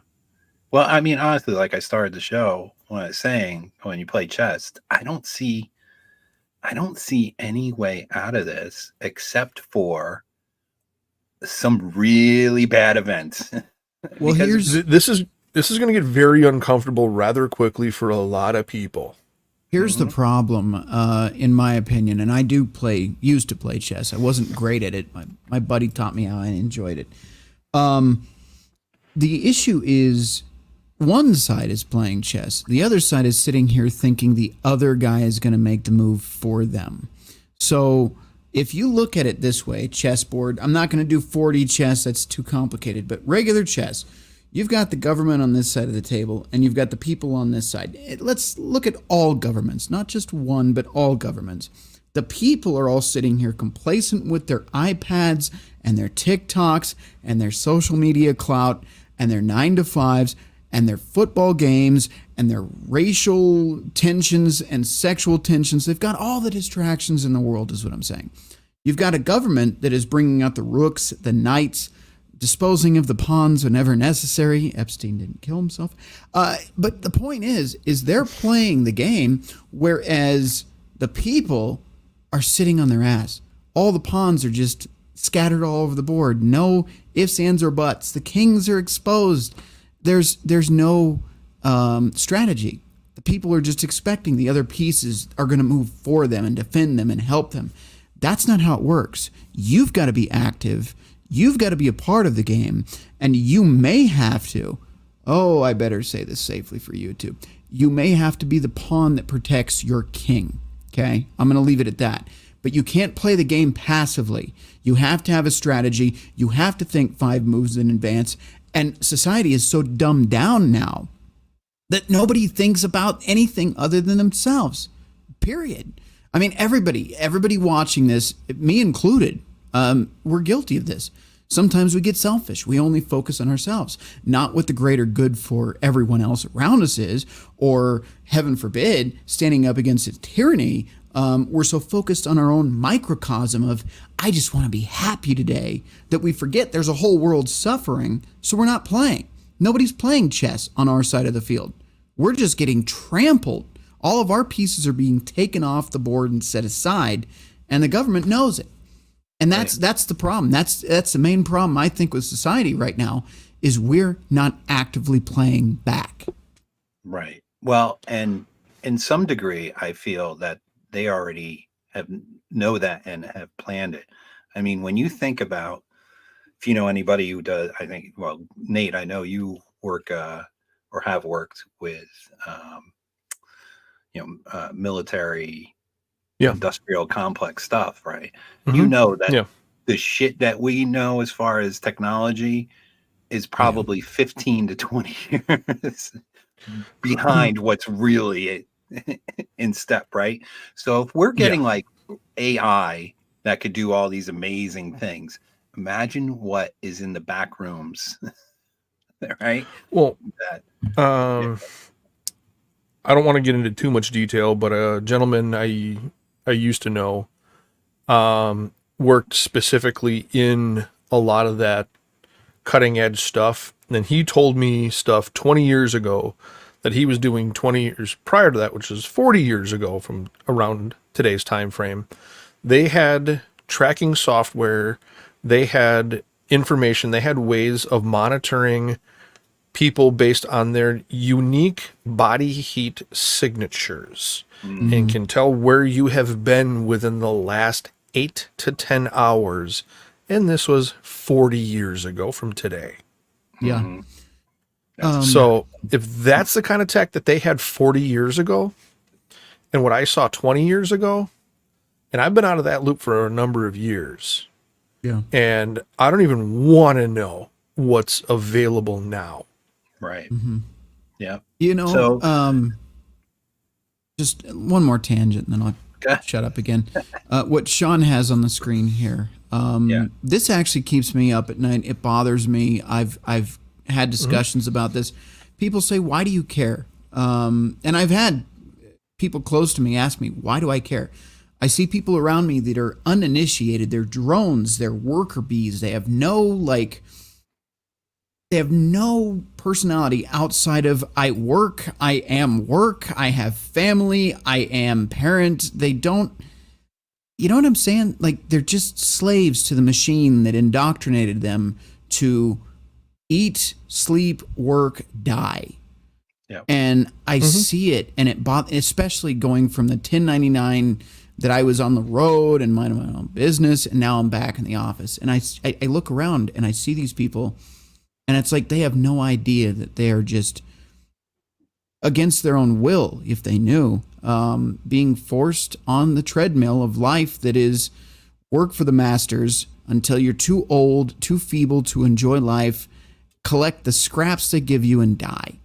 Well, I mean, honestly, like I started the show when I was saying, when you play chess, I don't see any way out of this except for some really bad events. Well, this is going to get very uncomfortable rather quickly for a lot of people. Here's the problem, in my opinion, and I used to play chess. I wasn't great at it. My buddy taught me how. I enjoyed it. The issue is, one side is playing chess. The other side is sitting here thinking the other guy is going to make the move for them. So if you look at it this way, chessboard, I'm not going to do 4D chess. That's too complicated. But regular chess, you've got the government on this side of the table, and you've got the people on this side. Let's look at all governments, not just one, but all governments. The people are all sitting here complacent with their iPads and their TikToks and their social media clout and their 9-to-5s and their football games and their racial tensions and sexual tensions. They've got all the distractions in the world, is what I'm saying. You've got a government that is bringing out the rooks, the knights, disposing of the pawns whenever necessary. Epstein didn't kill himself. But the point is they're playing the game, whereas the people are sitting on their ass. All the pawns are just scattered all over the board. No ifs, ands, or buts. The kings are exposed. There's no strategy. The people are just expecting the other pieces are going to move for them and defend them and help them. That's not how it works. You've got to be active. You've got to be a part of the game. And you may have to, I better say this safely for YouTube. You may have to be the pawn that protects your king. Okay? I'm going to leave it at that. But you can't play the game passively. You have to have a strategy. You have to think 5 moves in advance. And society is so dumbed down now that nobody thinks about anything other than themselves. Period. I mean, everybody watching this, me included, we're guilty of this. Sometimes we get selfish. We only focus on ourselves, not what the greater good for everyone else around us is, or heaven forbid, standing up against a tyranny. We're so focused on our own microcosm of, I just want to be happy today, that we forget there's a whole world suffering, so we're not playing. Nobody's playing chess on our side of the field. We're just getting trampled. All of our pieces are being taken off the board and set aside, and the government knows it. And that's the problem. That's the main problem, I think, with society right now, is we're not actively playing back. Right. Well, and in some degree, I feel that they already know that and have planned it. I mean, when you think about, if you know anybody who does, I think, well, Nate, I know you work or have worked with, military, industrial complex stuff, right? Mm-hmm. You know that the shit that we know as far as technology is probably 15 to 20 years behind what's really in step, right? So if we're getting like AI that could do all these amazing things, imagine what is in the back rooms, right? Well, I don't want to get into too much detail, but a gentleman I used to know worked specifically in a lot of that cutting edge stuff. And he told me stuff 20 years ago that he was doing 20 years prior to that, which is 40 years ago from around today's time frame. They had tracking software, they had information, they had ways of monitoring people based on their unique body heat signatures, and can tell where you have been within the last 8 to 10 hours. And this was 40 years ago from today. Yeah. So if that's the kind of tech that they had 40 years ago and what I saw 20 years ago, and I've been out of that loop for a number of years. Yeah. And I don't even want to know what's available now. Right. Mm-hmm. Yeah. You know, just one more tangent and then I'll shut up again. What Sean has on the screen here. This actually keeps me up at night. It bothers me. I've had discussions about this. People say, why do you care? And I've had people close to me ask me, why do I care? I see people around me that are uninitiated. They're drones. They're worker bees. They have no personality outside of I work, I am work, I have family, I am parent. They don't, you know what I'm saying? Like, they're just slaves to the machine that indoctrinated them to eat, sleep, work, die. Yep. And I see it, and it especially going from the 1099 that I was on the road and minding my own business, and now I'm back in the office. And I look around and I see these people, and it's like they have no idea that they are just against their own will, if they knew, being forced on the treadmill of life that is work for the masters until you're too old, too feeble to enjoy life, collect the scraps they give you and die.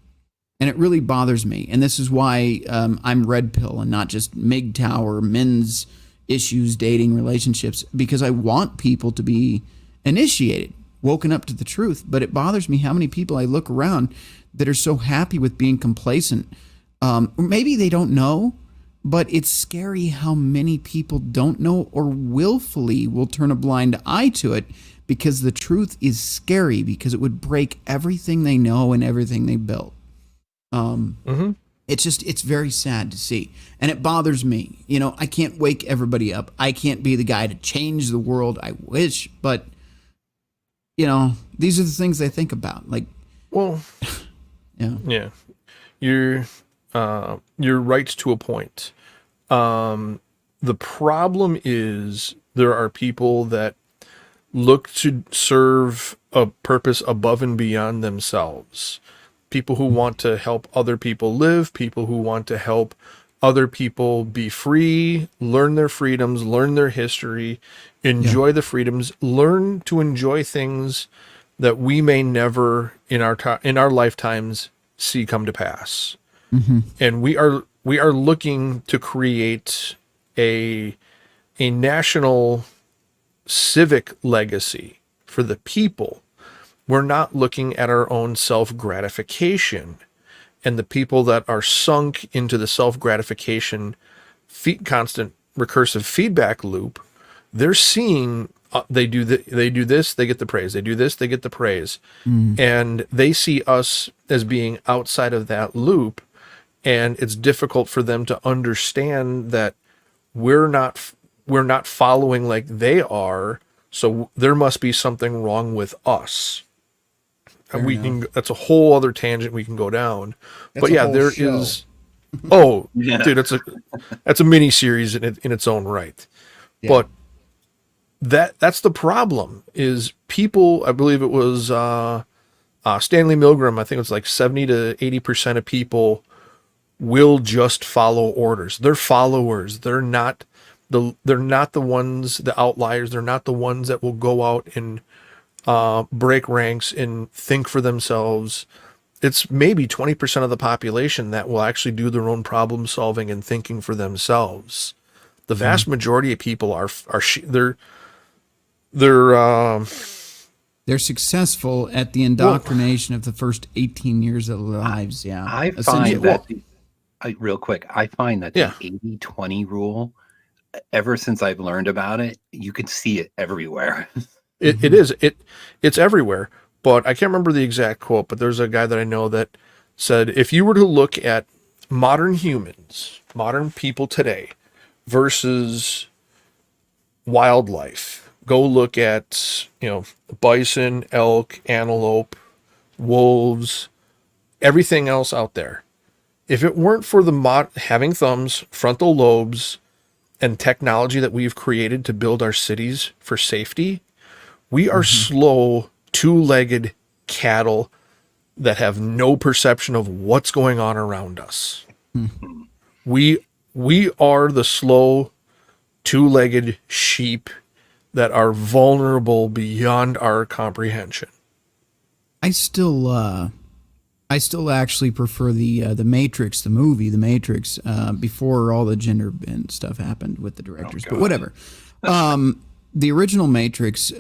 And it really bothers me. And this is why I'm red pill and not just MGTOW or men's issues, dating, relationships, because I want people to be initiated, woken up to the truth. But it bothers me how many people I look around that are so happy with being complacent. Maybe they don't know, but it's scary how many people don't know or willfully will turn a blind eye to it, because the truth is scary, because it would break everything they know and everything they built. It's very sad to see. And it bothers me. You know, I can't wake everybody up. I can't be the guy to change the world. I wish, but you know, these are the things I think about. Like, well, yeah, you're right to a point. The problem is there are people that look to serve a purpose above and beyond themselves. People who want to help other people live, people who want to help other people be free, learn their freedoms, learn their history, enjoy the freedoms, learn to enjoy things that we may never in our lifetimes see come to pass. And we are looking to create a national civic legacy for the people, we're not looking at our own self-gratification. And the people that are sunk into the self-gratification constant recursive feedback loop, they're seeing they do this, they get the praise. They do this, they get the praise. And they see us as being outside of that loop, and it's difficult for them to understand that we're not following like they are, so there must be something wrong with us. And that's a whole other tangent we can go down. But yeah, there is. Oh, yeah. Dude, that's a mini series in its own right. Yeah. But that's the problem is people. I believe it was Stanley Milgram. I think it's like 70 to 80% of people will just follow orders. They're followers. They're not the ones, the outliers. They're not the ones that will go out and break ranks and think for themselves. It's maybe 20% of the population that will actually do their own problem solving and thinking for themselves. The vast majority of people they're successful at the indoctrination of the first 18 years of their lives. Yeah. I find that real quick, I find that the 80-20 rule, ever since I've learned about it, you can see it everywhere. It's everywhere, but I can't remember the exact quote, but there's a guy that I know that said, if you were to look at modern humans, modern people today versus wildlife, go look at, bison, elk, antelope, wolves, everything else out there. If it weren't for the having thumbs, frontal lobes, and technology that we've created to build our cities for safety, we are slow, two-legged cattle that have no perception of what's going on around us. We are the slow, two-legged sheep that are vulnerable beyond our comprehension. I still actually prefer the Matrix, the movie, The Matrix, before all the gender bend stuff happened with the directors. But whatever. The original Matrix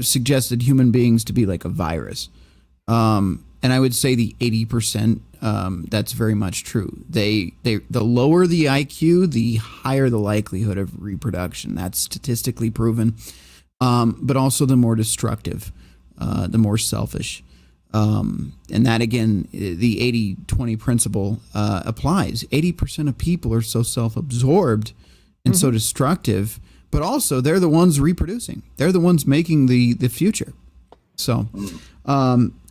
suggested human beings to be like a virus. And I would say the 80%, that's very much true. The lower the IQ, the higher the likelihood of reproduction. That's statistically proven. But also the more destructive, the more selfish. And that, again, the 80-20 principle applies. 80% of people are so self-absorbed and so destructive, but also they're the ones reproducing. They're the ones making the future. So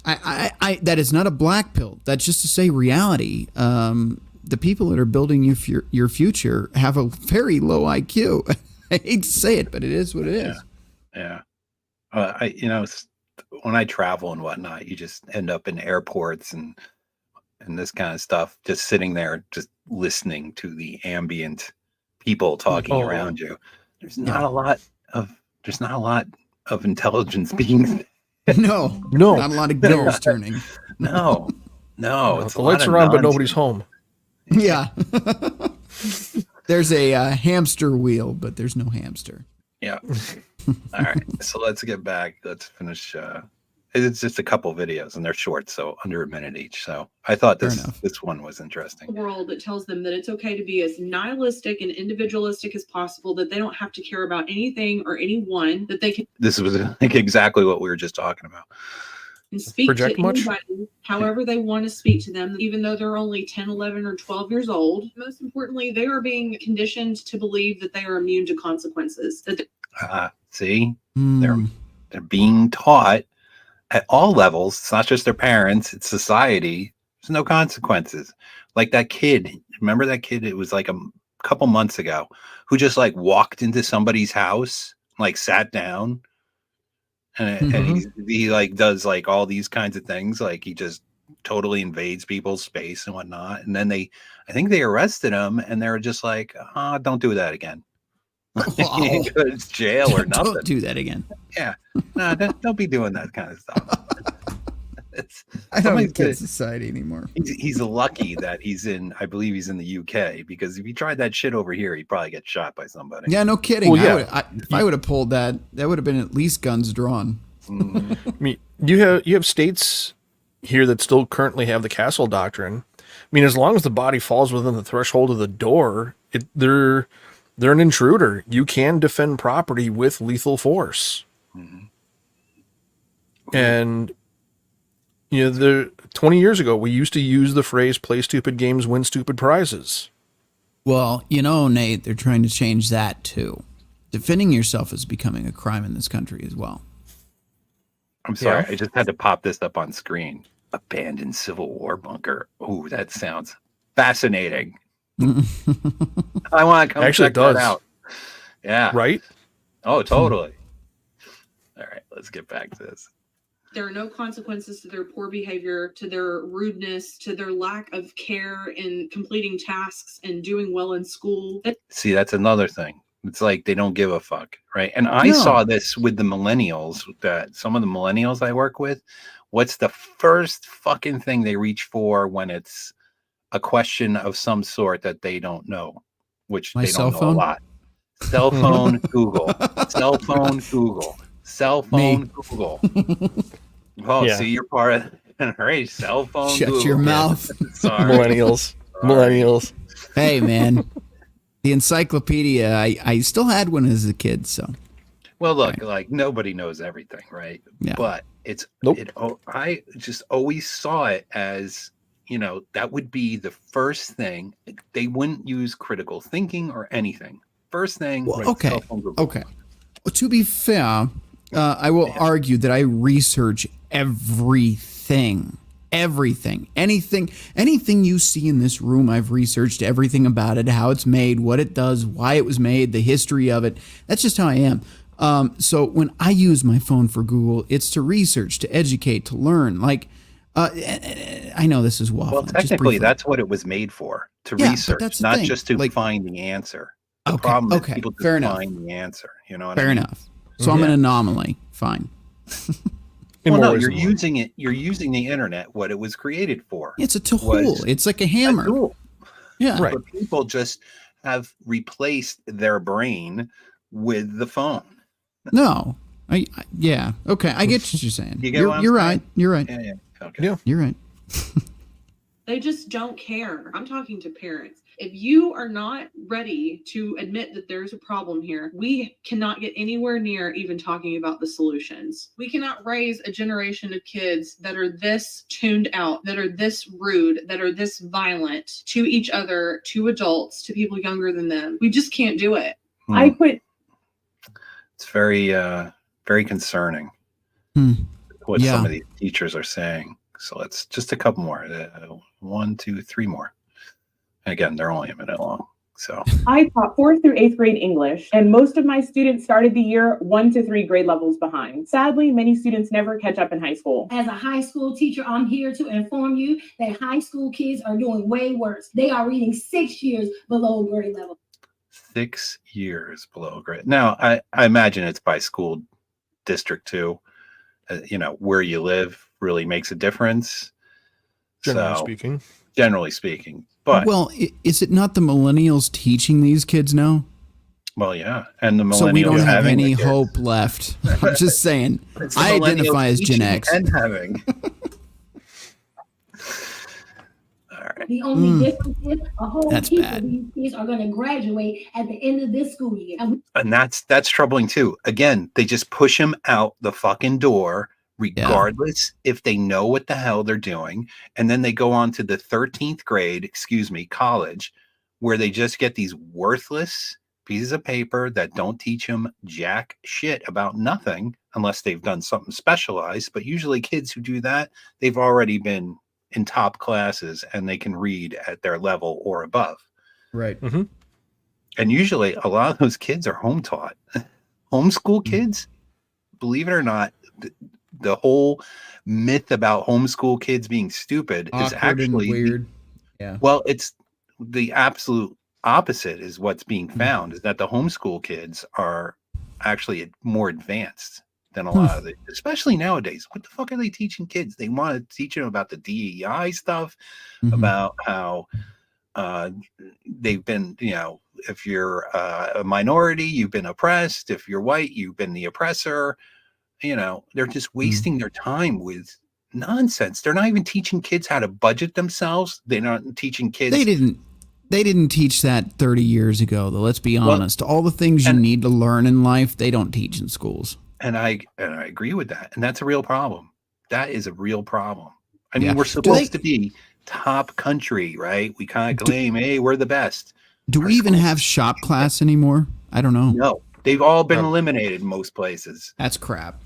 I that is not a black pill. That's just to say reality. The people that are building your future have a very low IQ. I hate to say it, but it is what it is. Yeah. When I travel and whatnot, you just end up in airports and this kind of stuff, just sitting there, just listening to the ambient people talking around you. There's not a lot of intelligence being. No, not a lot of gears turning. No. It's the lights are on, but nobody's home. Yeah. There's a hamster wheel, but there's no hamster. Yeah. All right. So let's get back. Let's finish. It's just a couple videos and they're short, so under a minute each. So I thought this one was interesting. World that tells them that it's okay to be as nihilistic and individualistic as possible, that they don't have to care about anything or anyone, that they can. This was like exactly what we were just talking about. And speak to anybody however they want to speak to them, even though they're only 10, 11, or 12 years old. Most importantly, they are being conditioned to believe that they are immune to consequences. See, they're being taught at all levels. It's not just their parents; it's society. There's no consequences. Like that kid. Remember that kid? It was like a couple months ago, who just like walked into somebody's house, like sat down. And he like does like all these kinds of things, like he just totally invades people's space and whatnot. And then I think they arrested him, and they're just like, don't do that again. Go to jail or nothing. Don't do that again. Yeah, no, don't be doing that kind of stuff. I don't somebody's have Kid gonna- Society anymore. He's lucky that I believe he's in the UK, because if he tried that shit over here, he'd probably get shot by somebody. Yeah, no kidding. Well, yeah. If I would have pulled that, that would have been at least guns drawn. Mm. I mean, you have states here that still currently have the castle doctrine. I mean, as long as the body falls within the threshold of the door, they're an intruder. You can defend property with lethal force. Mhm. And 20 years ago, we used to use the phrase "play stupid games, win stupid prizes." Well, Nate, they're trying to change that too. Defending yourself is becoming a crime in this country as well. I'm sorry, Yeah. I just had to pop this up on screen. Abandoned Civil War bunker. Ooh, that sounds fascinating. I want to come Actually, check it does. that out. Yeah. Right? Oh, totally. All right, let's get back to this. There are no consequences to their poor behavior, to their rudeness, to their lack of care in completing tasks and doing well in school. See, that's another thing. It's like they don't give a fuck, right? And I No. saw this with the millennials, that some of the millennials I work with, what's the first fucking thing they reach for when it's a question of some sort that they don't know, which My they cell don't know phone? a lot. Cell phone, Google. Cell phone, Google. Cell phone, Google. Oh, Yeah. see, you're part of all right. Cell phone, Shut Google. your mouth. Sorry. Millennials. Millennials. Hey, man. The encyclopedia, I still had one as a kid, so. Well, look, like nobody knows everything, right? Yeah. But it's Nope. I just always saw it as, that would be the first thing. They wouldn't use critical thinking or anything. First thing. Well, right, okay. cell phone, Google. Okay. Well, to be fair, I will argue that I research everything. Anything you see in this room, I've researched everything about it, how it's made, what it does, why it was made, the history of it. That's just how I am. So when I use my phone for Google, it's to research, to educate, to learn. Like, I know this is waffling. Well, just technically, briefly. that's what it was made for, to Yeah, but research, that's the not thing. just to Like- find the answer. The Okay, problem is okay, people just fair enough. find the answer. You know what Fair I mean? enough. So I'm an anomaly. Fine. In Well, more no, ways you're than one. using it. You're using the internet, what it was created for. It's a tool. Was It's like a a hammer. tool. Yeah. Right. But people just have replaced their brain with the phone. No. Yeah. Okay. I get what you're saying. You get what I'm you're saying? right. You're right. Yeah. Okay. Yeah. You're right. They just don't care. I'm talking to parents. If you are not ready to admit that there's a problem here, we cannot get anywhere near even talking about the solutions. We cannot raise a generation of kids that are this tuned out, that are this rude, that are this violent to each other, to adults, to people younger than them. We just can't do it. I quit. It's very, very concerning what Yeah. some of these teachers are saying. So let's just a couple more. 1, 2, 3 more. Again, they're only a minute long. So I taught 4th through 8th grade English, and most of my students started the year 1 to 3 grade levels behind. Sadly, many students never catch up in high school. As a high school teacher, I'm here to inform you that high school kids are doing way worse. They are reading 6 years below grade level. 6 years below grade. Now, I imagine it's by school district too. Where you live really makes a difference. Generally speaking. But well, is it not the millennials teaching these kids now? well, yeah, and the millennials So we don't have having any the kids. hope left. I'm just saying. It's the I identify millennials as Gen teaching X. and having. All right. The only difference is a whole That's heap bad. of these kids are going to graduate at the end of this school year. And that's troubling too. Again, they just push them out the fucking door, regardless if they know what the hell they're doing. And then they go on to the 13th grade, college, where they just get these worthless pieces of paper that don't teach them jack shit about nothing unless they've done something specialized. But usually kids who do that, they've already been in top classes and they can read at their level or above. Right. Mm-hmm. And usually a lot of those kids are home taught. Homeschool kids, believe it or not, the whole myth about homeschool kids being stupid is Awkward actually and weird. Yeah. Well, it's the absolute opposite is what's being found, is that the homeschool kids are actually more advanced than a lot of the, especially nowadays. What the fuck are they teaching kids? They want to teach them about the DEI stuff, about how they've been, if you're a minority, you've been oppressed. If you're white, you've been the oppressor. They're just wasting their time with nonsense. They're not even teaching kids how to budget themselves. They're not teaching kids. They didn't teach that 30 years ago, though. Let's be honest. All the things you need to learn in life, they don't teach in schools. And I agree with that. And that's a real problem. That is a real problem. I mean, we're supposed to be top country, right? We kind of claim, hey, we're the best. Do we even have shop class anymore? I don't know. No, they've all been eliminated in most places. That's crap.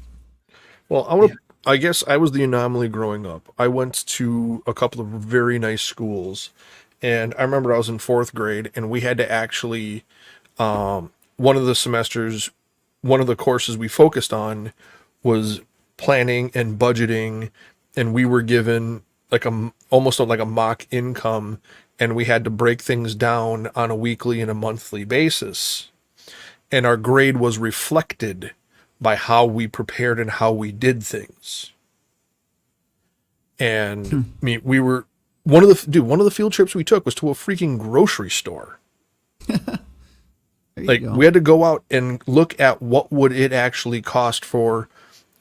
Well, I guess I was the anomaly growing up. I went to a couple of very nice schools, and I remember I was in 4th grade, and we had to actually, one of the semesters, one of the courses we focused on was planning and budgeting, and we were given almost like a mock income, and we had to break things down on a weekly and a monthly basis. And our grade was reflected by how we prepared and how we did things. And I mean, we were one of the field trips we took was to a freaking grocery store. We had to go out and look at what would it actually cost for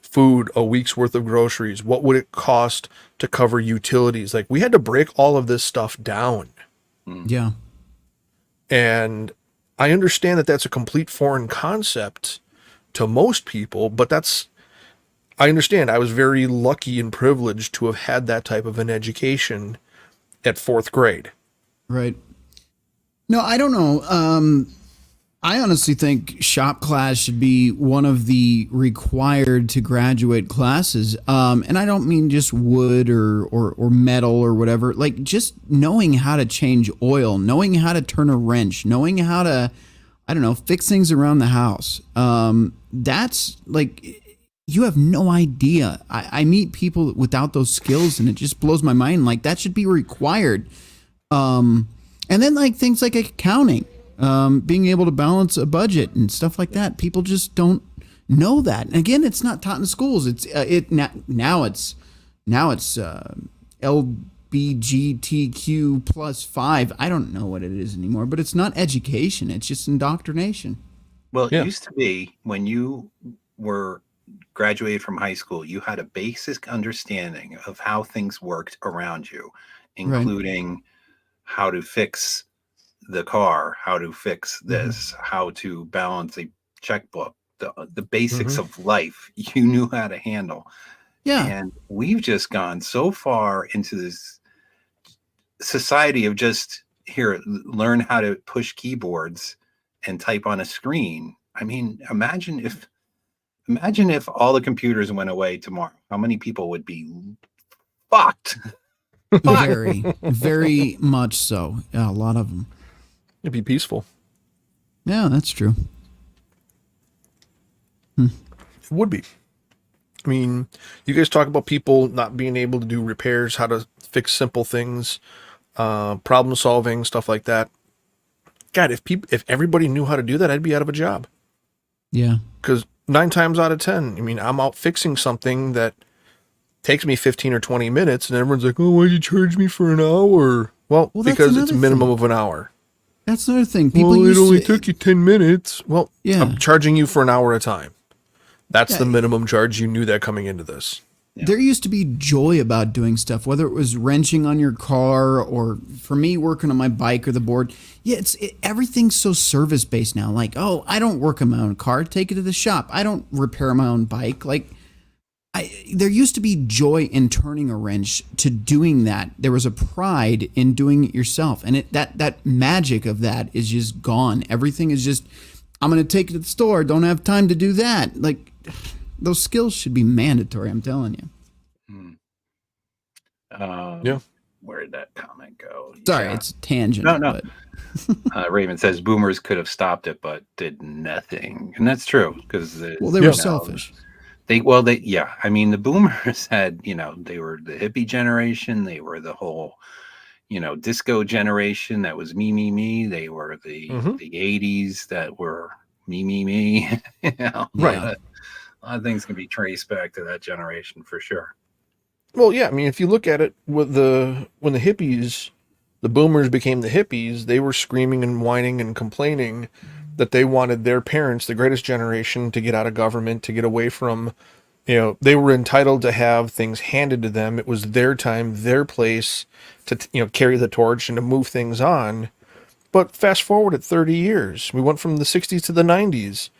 food, a week's worth of groceries. What would it cost to cover utilities? We had to break all of this stuff down. Yeah. And I understand that that's a complete foreign concept to most people, but I understand. I was very lucky and privileged to have had that type of an education at 4th grade. Right. No, I don't know. I honestly think shop class should be one of the required to graduate classes. And I don't mean just wood or metal or whatever, just knowing how to change oil, knowing how to turn a wrench, knowing how to, fix things around the house. That's you have no idea. I meet people without those skills and it just blows my mind. That should be required. And then things like accounting. Being able to balance a budget and stuff like that. People just don't know that. And again, it's not taught in schools. Now it's LBGTQ plus 5. I don't know what it is anymore, but it's not education. It's just indoctrination. Well, it used to be when you were graduated from high school, you had a basic understanding of how things worked around you, including how to fix the car, how to fix this, how to balance a checkbook, the basics of life you knew how to handle. Yeah. And we've just gone so far into this society of just learn how to push keyboards and type on a screen. I mean, imagine if all the computers went away tomorrow. How many people would be fucked? Very, very much so. Yeah, a lot of them. It'd be peaceful. Yeah, that's true. It would be. I mean, you guys talk about people not being able to do repairs, how to fix simple things, problem solving, stuff like that. God, if everybody knew how to do that, I'd be out of a job. Yeah. Because 9 times out of 10, I mean, I'm out fixing something that takes me 15 or 20 minutes, and everyone's like, oh, why'd you charge me for an hour? Well because it's a minimum of an hour. That's another thing. People it only took you 10 minutes. Well, yeah. I'm charging you for an hour at a time. That's the minimum charge. You knew that coming into this. Yeah. There used to be joy about doing stuff, whether it was wrenching on your car or for me working on my bike or the board. Yeah, everything's so service based now. Oh, I don't work on my own car. Take it to the shop. I don't repair my own bike. There used to be joy in turning a wrench to doing that. There was a pride in doing it yourself. And that magic of that is just gone. Everything is just, I'm going to take it to the store. Don't have time to do that. Those skills should be mandatory. I'm telling you. Yeah. Where did that comment go? Sorry, it's a tangent. No. Raymond says boomers could have stopped it, but did nothing. And that's true. Because they were selfish. I mean, the boomers had, they were the hippie generation. They were the whole, disco generation that was me. They were the 80s that were me. Right. A lot of things can be traced back to that generation for sure. Well, yeah, I mean, if you look at it, when the hippies, the boomers became the hippies, they were screaming and whining and complaining that they wanted their parents, the greatest generation, to get out of government, to get away from, they were entitled to have things handed to them. It was their time, their place to, carry the torch and to move things on. But fast forward at 30 years, we went from the 60s to the 90s,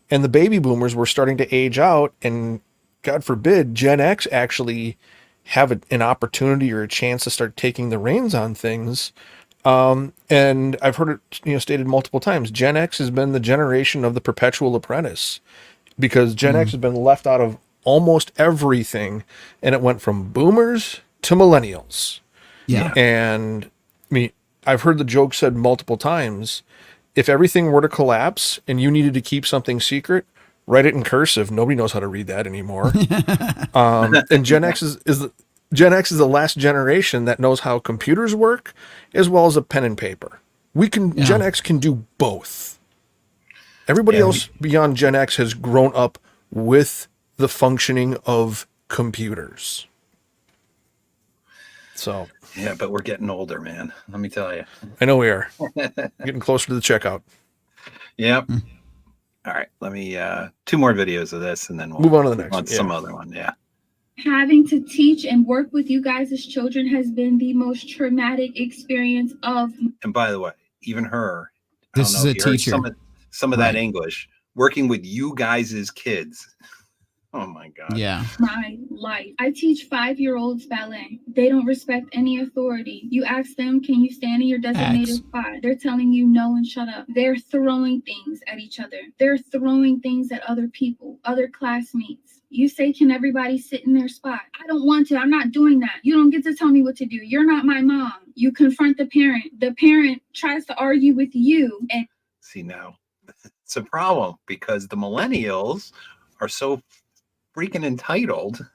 and the baby boomers were starting to age out, and God forbid, Gen X actually have an opportunity or a chance to start taking the reins on things. And I've heard it, stated multiple times. Gen X has been the generation of the perpetual apprentice, because Gen X has been left out of almost everything, and it went from boomers to millennials. Yeah. And I mean, I've heard the joke said multiple times. If everything were to collapse and you needed to keep something secret, write it in cursive. Nobody knows how to read that anymore. And Gen X is the last generation that knows how computers work, as well as a pen and paper. Gen X can do both. Everybody else beyond Gen X has grown up with the functioning of computers. So yeah, but we're getting older, man. Let me tell you. I know we are. Getting closer to the checkout. Yep. All right. Let me 2 more videos of this, and then we'll move on to the next one. Some other one. Yeah. Having to teach and work with you guys as children has been the most traumatic experience of. And by the way, even her, this is a teacher. Some of that English, working with you guys as kids. Oh my God. Yeah. My life. I teach 5-year-olds ballet. They don't respect any authority. You ask them, can you stand in your designated spot? They're telling you no and shut up. They're throwing things at each other. They're throwing things at other people, other classmates. You say, can everybody sit in their spot? I don't want to. I'm not doing that. You don't get to tell me what to do. You're not my mom. You confront the parent. The parent tries to argue with you. And see, now it's a problem, because the millennials are so freaking entitled,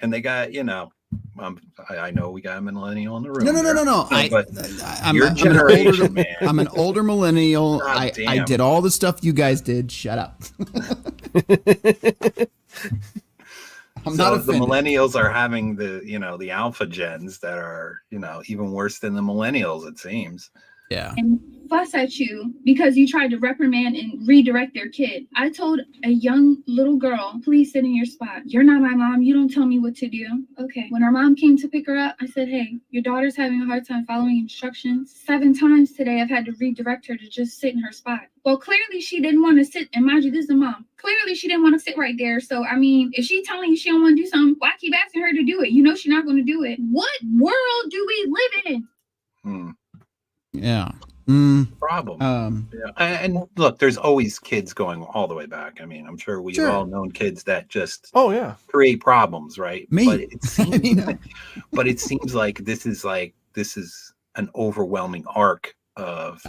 and they got, I know we got a millennial in the room. No. I'm your generation, man. I'm an older millennial. I did all the stuff you guys did. Shut up. I'm not offended. The millennials are having the alpha gens that are, even worse than the millennials, it seems. Yeah. And fuss at you because you tried to reprimand and redirect their kid. I told a young little girl, please sit in your spot. You're not my mom. You don't tell me what to do. Okay. When our mom came to pick her up, I said, hey, your daughter's having a hard time following instructions. 7 times today, I've had to redirect her to just sit in her spot. Well, clearly she didn't want to sit. And mind you, this is a mom. Clearly she didn't want to sit right there. So, I mean, if she's telling you she don't want to do something, why keep asking her to do it? You know she's not going to do it. What world do we live in? Yeah. Problem. And look, there's always kids going all the way back. I mean, I'm sure we've all known kids that just create problems, right? Me. But it seems, but it seems like this is an overwhelming arc of,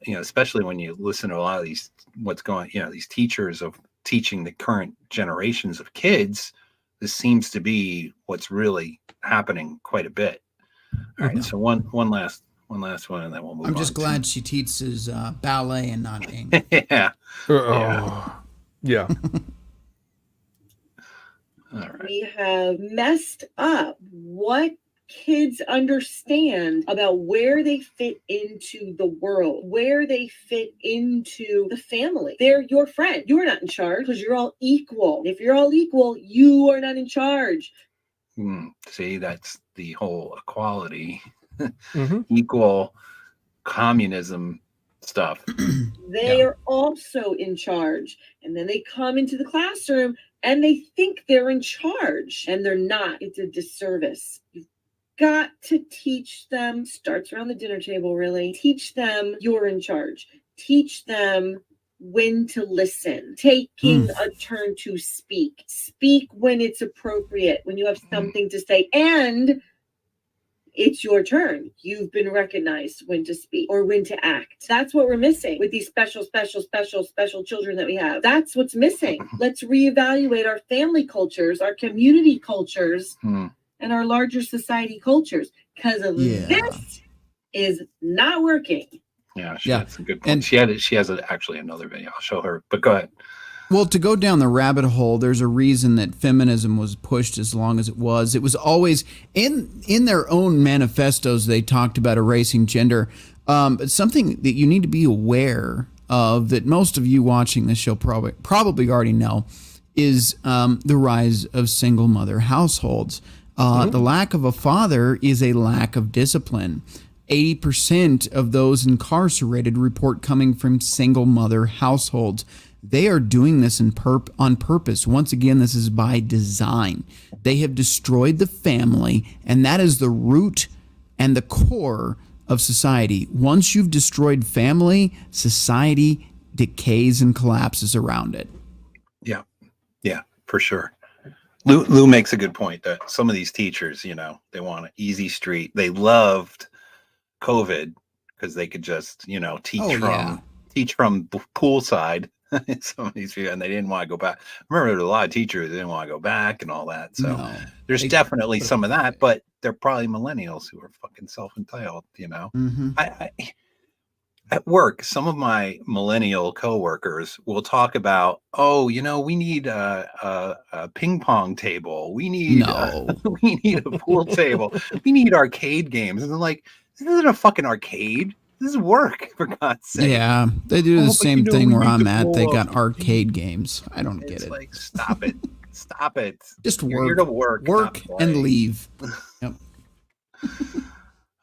especially when you listen to a lot of these these teachers of teaching the current generations of kids. This seems to be what's really happening quite a bit. All right, so one last one, and then we'll move on. I'm just glad she teaches ballet and not English. Yeah. All right. We have messed up what kids understand about where they fit into the world, where they fit into the family. They're your friend. You're not in charge because you're all equal. If you're all equal, you are not in charge. See, that's the whole equality. Equal communism stuff. They are also in charge, and then they come into the classroom and they think they're in charge, and they're not. It's a disservice. You've got to teach them, starts around the dinner table, really. Teach them you're in charge. Teach them when to listen, taking a turn to speak. Speak when it's appropriate, when you have something to say, and it's your turn. You've been recognized when to speak or when to act. That's what we're missing with these special children that we have. That's what's missing. Let's reevaluate our family cultures, our community cultures, and our larger society cultures, because of this is not working. Yeah, that's a good point. And she has actually another video. I'll show her, but go ahead. Well, to go down the rabbit hole, there's a reason that feminism was pushed as long as it was. It was always in their own manifestos. They talked about erasing gender, but something that you need to be aware of, that most of you watching this show probably already know, is the rise of single mother households. The lack of a father is a lack of discipline. 80% of those incarcerated report coming from single mother households. They are doing this on purpose. Once again, this is by design. They have destroyed the family, and that is the root and the core of society. Once you've destroyed family, society decays and collapses around it. Yeah, for sure. Lou makes a good point that some of these teachers, they want an easy street. They loved COVID because they could just, teach from poolside. Some of these people, and they didn't want to go back. I remember there were a lot of teachers that didn't want to go back and all that. So there's definitely some of that, but they're probably millennials who are fucking self-entitled, I at work, some of my millennial coworkers will talk about, we need a ping pong table. We need we need a pool table. We need arcade games. And I'm like, this isn't a fucking arcade. This is work, for God's sake. Yeah, they do the same thing where I'm at. They got arcade games. I don't get it. Like, stop it. Stop it. Just You're work. here to work and leave. Yep.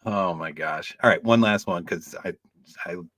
Oh, my gosh. All right, one last one, because I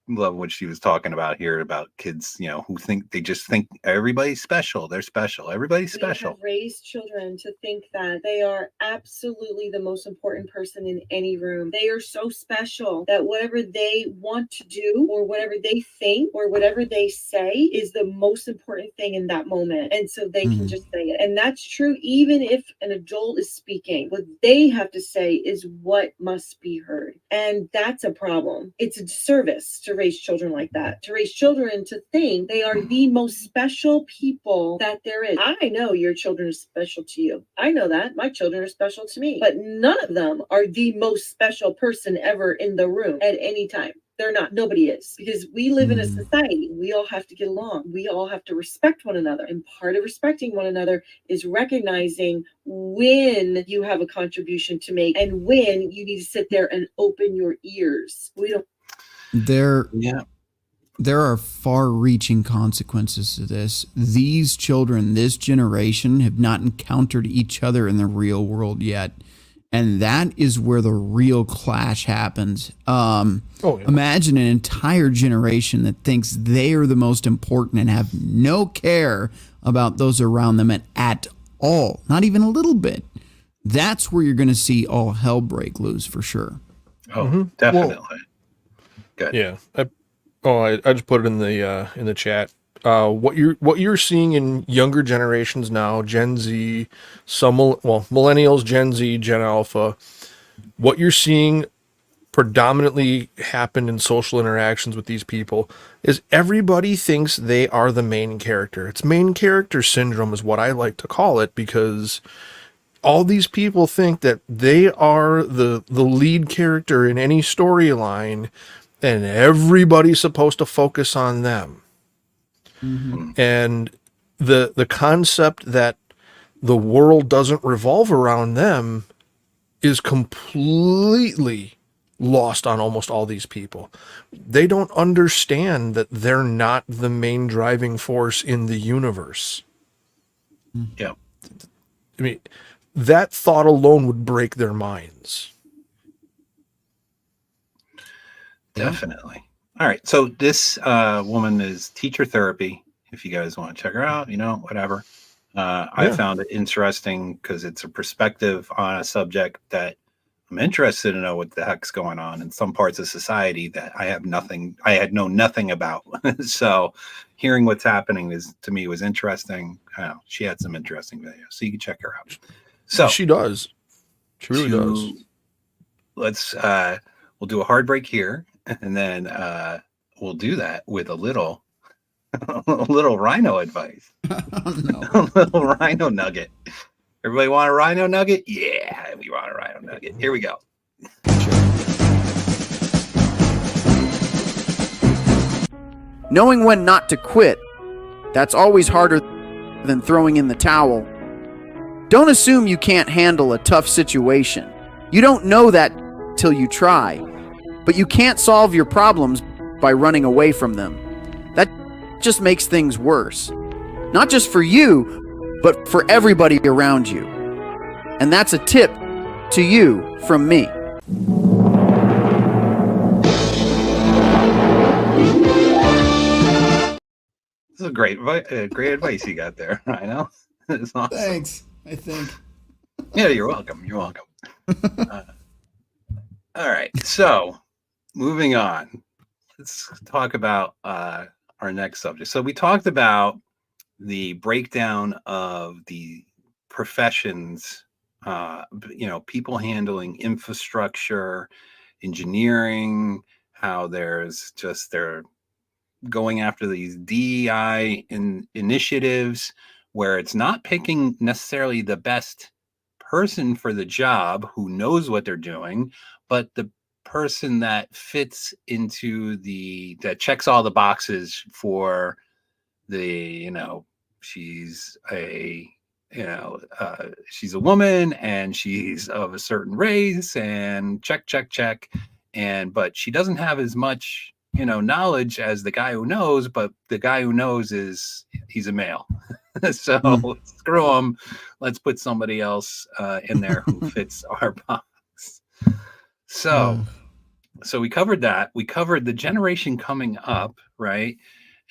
love what she was talking about here about kids, who they just think everybody's special. They're special. Everybody's special. We have raised children to think that they are absolutely the most important person in any room. They are so special that whatever they want to do or whatever they think or whatever they say is the most important thing in that moment. And so they can just say it. And that's true even if an adult is speaking. What they have to say is what must be heard. And that's a problem. It's a disservice to raise children like that, to raise children to think they are the most special people that there is. I know your children are special to you. I know that. My children are special to me. But none of them are the most special person ever in the room at any time. They're not. Nobody is. Because we live in a society. We all have to get along. We all have to respect one another. And part of respecting one another is recognizing when you have a contribution to make and when you need to sit there and open your ears. We don't. There are far-reaching consequences to this. These children, this generation, have not encountered each other in the real world yet. And that is where the real clash happens. Imagine an entire generation that thinks they are the most important and have no care about those around them at all. Not even a little bit. That's where you're going to see all hell break loose for sure. Oh, definitely. Good. Yeah. I just put it in the chat. What you're seeing in younger generations now, Gen Z, millennials, Gen Z, Gen Alpha, what you're seeing predominantly happen in social interactions with these people is everybody thinks they are the main character. It's main character syndrome is what I like to call it, because all these people think that they are the lead character in any storyline, and everybody's supposed to focus on them. And the concept that the world doesn't revolve around them is completely lost on almost all these people. They don't understand that they're not the main driving force in the universe. Yeah. I mean, that thought alone would break their minds. Definitely. All right. So this woman is teacher therapy. If you guys want to check her out, whatever. I found it interesting because it's a perspective on a subject that I'm interested to know what the heck's going on in some parts of society that I had known nothing about. So hearing what's happening to me was interesting. She had some interesting videos, so you can check her out. So she does. She really does. Let's we'll do a hard break here, and then we'll do that with a little Rhino advice. A little Rhino nugget. Everybody want a Rhino nugget? Yeah, we want a Rhino nugget. Here we go. Knowing when not to quit That's always harder than throwing in the towel. Don't assume you can't handle a tough situation. You don't know that till you try. But you can't solve your problems by running away from them. That just makes things worse. Not just for you, but for everybody around you. And that's a tip to you from me. This is a great advice you got there, Rhino. It's awesome. Thanks, I think. Yeah, you're welcome. You're welcome. All right, so moving on. Let's talk about our next subject. So we talked about the breakdown of the professions, people handling infrastructure, engineering, how they're going after these DEI initiatives where it's not picking necessarily the best person for the job who knows what they're doing, but the person that fits into that checks all the boxes for the, she's a woman and she's of a certain race and check, but she doesn't have as much knowledge as the guy who knows, but the guy who knows he's a male. So screw him. Let's put somebody else in there who fits our box. So we covered that. We covered the generation coming up, right?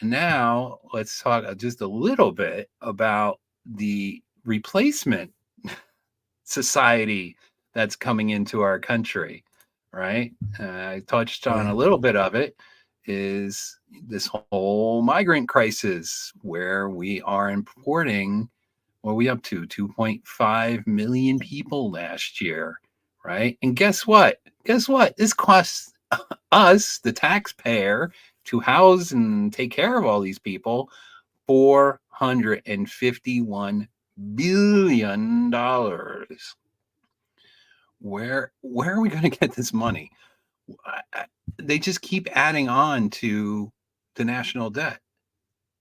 And now let's talk just a little bit about the replacement society that's coming into our country, right? I touched on a little bit of it, is this whole migrant crisis where we are importing, what are we up to? 2.5 million people last year, right? And guess what? This costs us, the taxpayer, to house and take care of all these people, $451 billion. Where are we going to get this money? They just keep adding on to the national debt.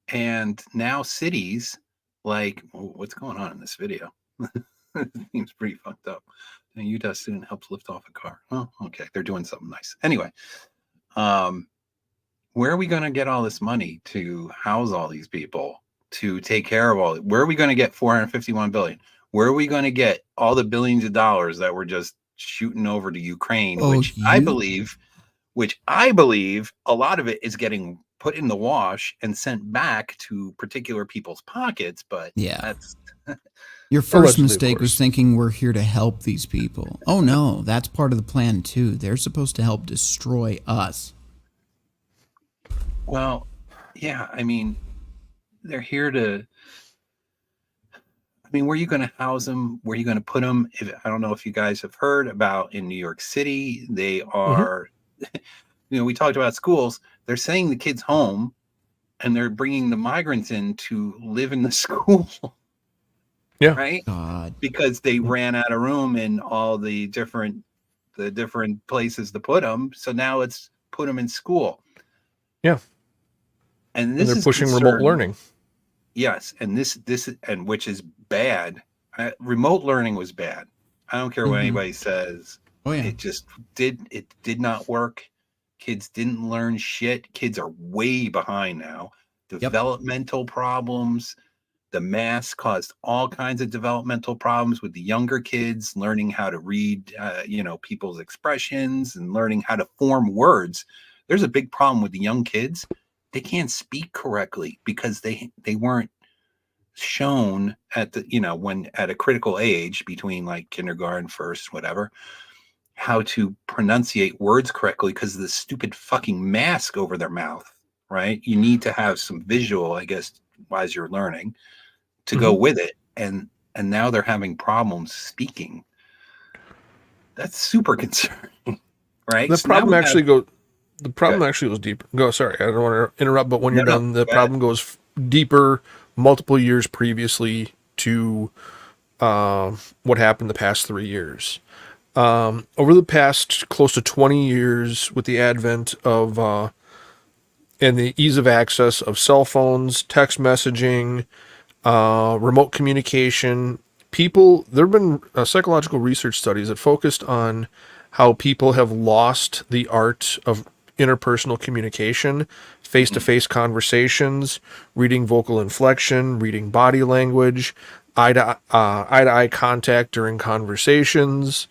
And now cities like, what's going on in this video? It seems pretty fucked up. A Utah student helps lift off a car. Oh, okay. They're doing something nice. Anyway, where are we going to get all this money to house all these people, to take care of where are we going to get 451 billion? Where are we going to get all the billions of dollars that we're just shooting over to Ukraine, which I believe a lot of it is getting put in the wash and sent back to particular people's pockets. But that's your first mistake was thinking we're here to help these people. Oh no, that's part of the plan too. They're supposed to help destroy us. Well, yeah, I mean, they're here to. I mean, where are you going to house them? Where are you going to put them? I don't know if you guys have heard about in New York City, they are, we talked about schools. They're sending the kids home and they're bringing the migrants in to live in the school. Yeah. Right. God. Because they ran out of room in all the different places to put them. So now let's put them in school. Yeah. And they're pushing remote learning. Yes, and this which is bad. Remote learning was bad. I don't care what anybody says. Oh yeah, it did not work. Kids didn't learn shit. Kids are way behind now. Developmental problems. The mask caused all kinds of developmental problems with the younger kids learning how to read, people's expressions and learning how to form words. There's a big problem with the young kids. They can't speak correctly because they weren't shown at when at a critical age between like kindergarten, first, whatever, how to pronunciate words correctly because of the stupid fucking mask over their mouth, right? You need to have some visual, I guess, as you're learning to go with it. And now they're having problems speaking. That's super concerning, right? The problem actually goes deeper. Sorry, I don't want to interrupt, but when you're done, the problem goes deeper, multiple years previously to what happened the past 3 years. Over the past close to 20 years, with the advent of and the ease of access of cell phones, text messaging, remote communication. There have been psychological research studies that focused on how people have lost the art of interpersonal communication, face-to-face conversations, reading vocal inflection, reading body language, eye-to-eye contact during conversations.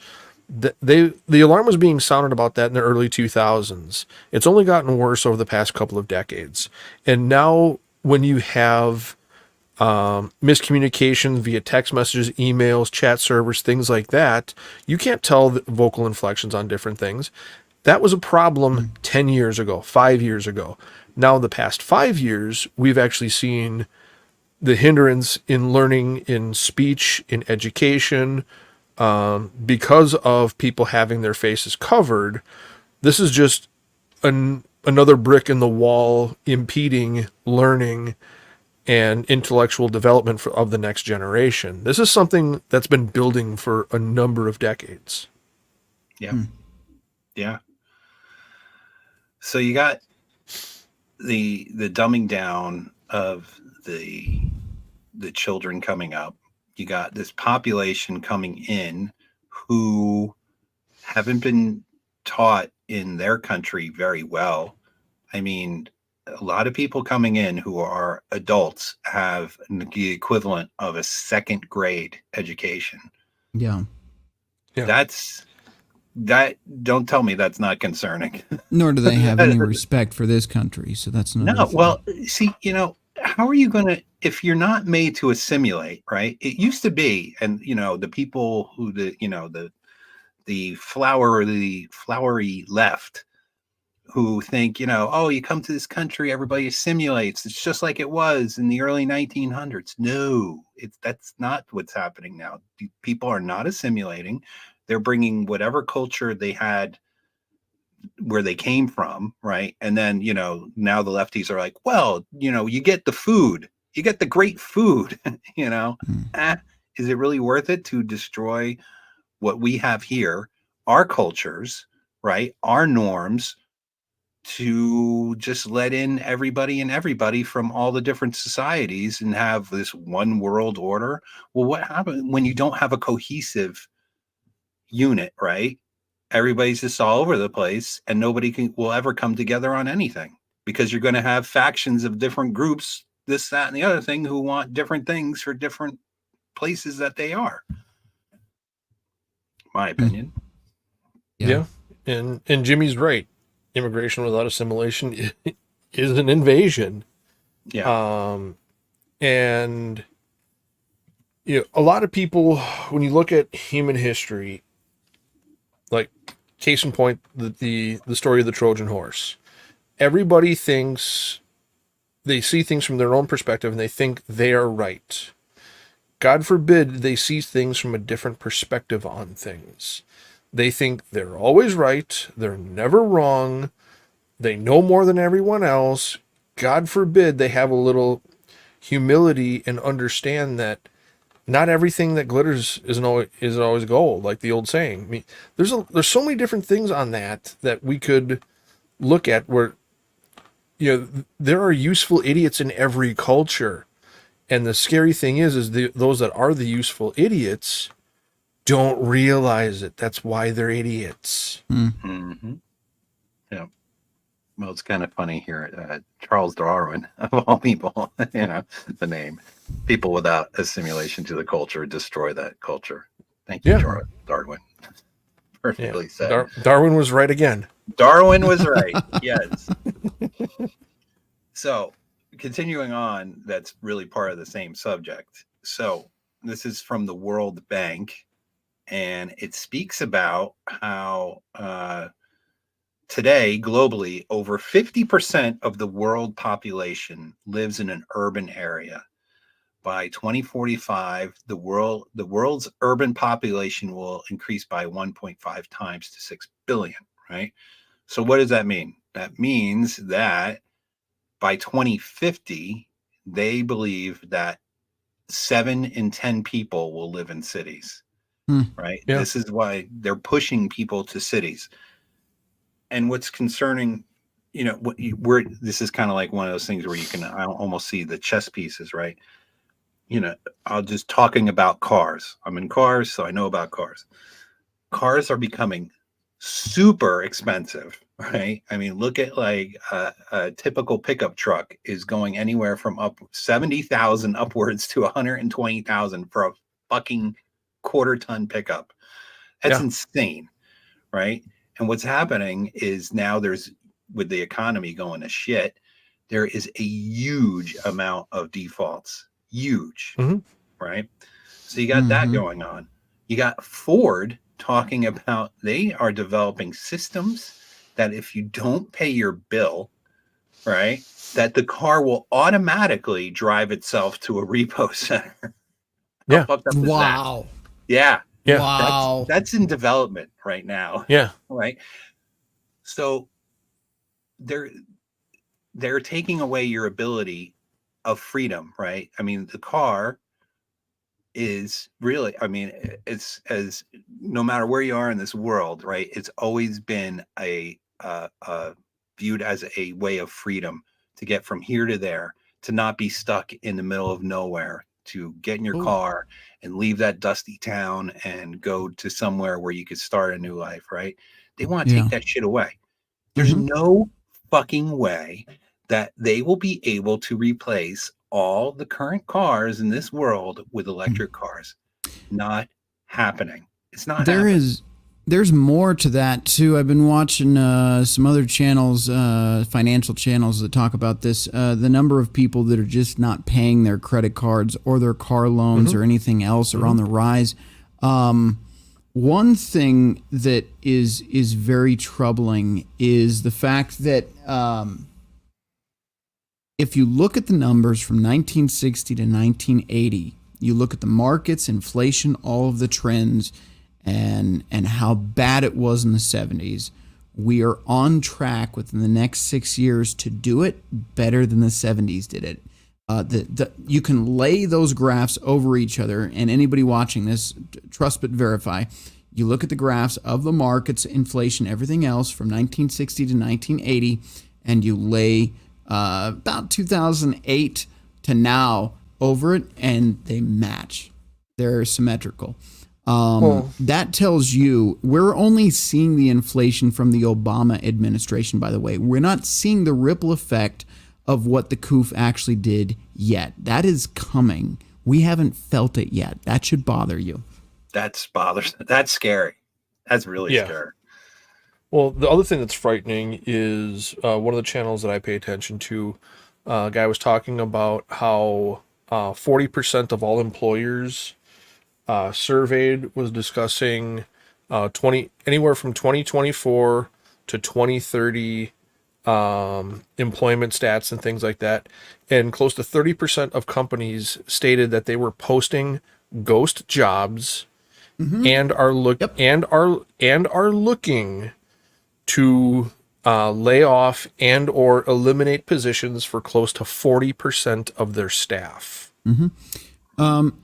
The alarm was being sounded about that in the early 2000s. It's only gotten worse over the past couple of decades. And now when you have miscommunication via text messages, emails, chat servers, things like that, you can't tell the vocal inflections on different things. That was a problem 10 years ago, 5 years ago. Now, the past 5 years, we've actually seen the hindrance in learning in speech, in education, because of people having their faces covered. This is just another brick in the wall impeding learning and intellectual development of the next generation. This is something that's been building for a number of decades. Yeah. Yeah. So you got the dumbing down of the children coming up. You got this population coming in who haven't been taught in their country very well. I mean, a lot of people coming in who are adults have the equivalent of a second grade education. Yeah. Don't tell me that's not concerning. Nor do they have any respect for this country. So that's another thing. Well, see, how are you going to, if you're not made to assimilate, right? It used to be, and the people who the flowery left, who think, oh, you come to this country, everybody assimilates. It's just like it was in the early 1900s. No, that's not what's happening now. People are not assimilating. They're bringing whatever culture they had where they came from, right? And then, now the lefties are like, well, you get the food. You get the great food, Is it really worth it to destroy what we have here, our cultures, right? Our norms, to just let in everybody from all the different societies and have this one world order? Well, what happens when you don't have a cohesive unit, right? Everybody's just all over the place and nobody will ever come together on anything, because you're going to have factions of different groups, this, that, and the other thing, who want different things for different places that they are. My opinion. Yeah. And Jimmy's right. Immigration without assimilation is an invasion. Yeah. And a lot of people, when you look at human history, like case in point, the story of the Trojan horse, everybody thinks they see things from their own perspective and they think they are right. God forbid they see things from a different perspective on things. They think they're always right. They're never wrong. They know more than everyone else. God forbid they have a little humility and understand that not everything that glitters isn't always gold, like the old saying. I mean, there's so many different things on that we could look at where, there are useful idiots in every culture. And the scary thing is those that are the useful idiots don't realize it. That's why they're idiots. Mm-hmm. Yeah. Well, it's kind of funny here. Charles Darwin, of all people, the name. People without assimilation to the culture destroy that culture. Thank you, Charles Darwin. Perfectly said. Darwin was right again. Darwin was right. Yes. So, continuing on, that's really part of the same subject. So, this is from the World Bank, and it speaks about how today, globally, over 50% of the world population lives in an urban area. By 2045, the world's urban population will increase by 1.5 times to 6 billion, right? So what does that mean? That means that by 2050, they believe that 7 in 10 people will live in cities, right? Yeah. This is why they're pushing people to cities. And what's concerning you know, this is kind of like one of those things where you can almost see the chess pieces, right? You know, I'll just talking about cars. I'm in cars, so I know about cars. Cars are becoming super expensive, right? I mean, look at like a typical pickup truck is going anywhere from up 70,000 upwards to 120,000 for a fucking quarter-ton pickup. That's insane, right? And what's happening is now with the economy going to shit, there is a huge amount of defaults. Huge, right? So you got that going on. You got Ford talking about they are developing systems that if you don't pay your bill, right, that the car will automatically drive itself to a repo center. How fucked up is that? Yeah. Wow. That's in development right now. Yeah. Right. So they're taking away your ability of freedom, right? I mean, the car is really, I mean, it's as no matter where you are in this world, right? It's always been viewed as a way of freedom to get from here to there, to not be stuck in the middle of nowhere, to get in your car and leave that dusty town and go to somewhere where you could start a new life, right? They want to take that shit away. There's no fucking way that they will be able to replace all the current cars in this world with electric cars. Not happening. It's not happening. There's more to that too. I've been watching some other channels, financial channels that talk about this. The number of people that are just not paying their credit cards or their car loans or anything else are on the rise. One thing that is very troubling is the fact that if you look at the numbers from 1960 to 1980, you look at the markets, inflation, all of the trends, and how bad it was in the 70s, we are on track within the next 6 years to do it better than the 70s did it. You can lay those graphs over each other, and anybody watching this, trust but verify. You look at the graphs of the markets, inflation, everything else from 1960 to 1980, and you lay about 2008 to now over it, and they match. They're symmetrical. That tells you we're only seeing the inflation from the Obama administration, by the way. We're not seeing the ripple effect of what the COOF actually did yet. That is coming. We haven't felt it yet. That should bother you. That's bothersome. That's scary. That's really scary. Well, the other thing that's frightening is one of the channels that I pay attention to. A guy was talking about how 40% of all employers surveyed was discussing anywhere from 2024 to 2030 employment stats and things like that, and close to 30% of companies stated that they were posting ghost jobs and are looking to lay off and or eliminate positions for close to 40% of their staff.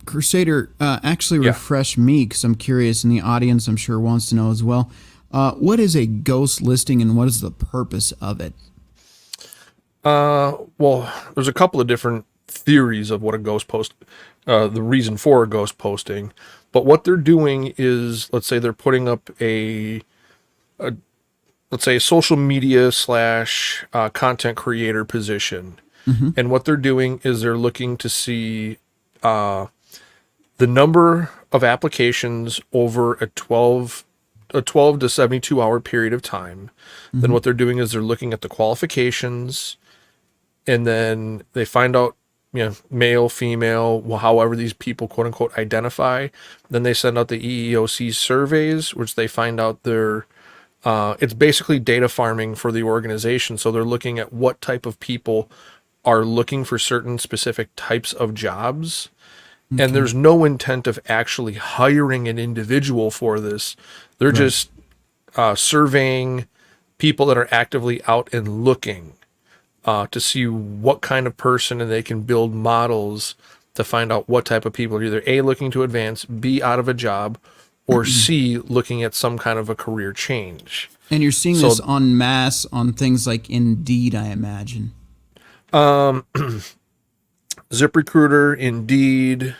Crusader, actually refresh me, because I'm curious, and the audience I'm sure wants to know as well. What is a ghost listing and what is the purpose of it? Well, there's a couple of different theories of what a ghost post, the reason for a ghost posting, but what they're doing is, let's say they're putting up let's say a social media / content creator position. And what they're doing is they're looking to see the number of applications over a 12 to 72 hour period of time. Then what they're doing is they're looking at the qualifications, and then they find out, male, female, however these people quote unquote identify. Then they send out the EEOC surveys, which they find out it's basically data farming for the organization. So they're looking at what type of people are looking for certain specific types of jobs. And there's no intent of actually hiring an individual for this. They're just surveying people that are actively out and looking to see what kind of person, and they can build models to find out what type of people are either A, looking to advance, B, out of a job, or C, looking at some kind of a career change. And you're seeing this en masse on things like Indeed, I imagine. ZipRecruiter, Indeed,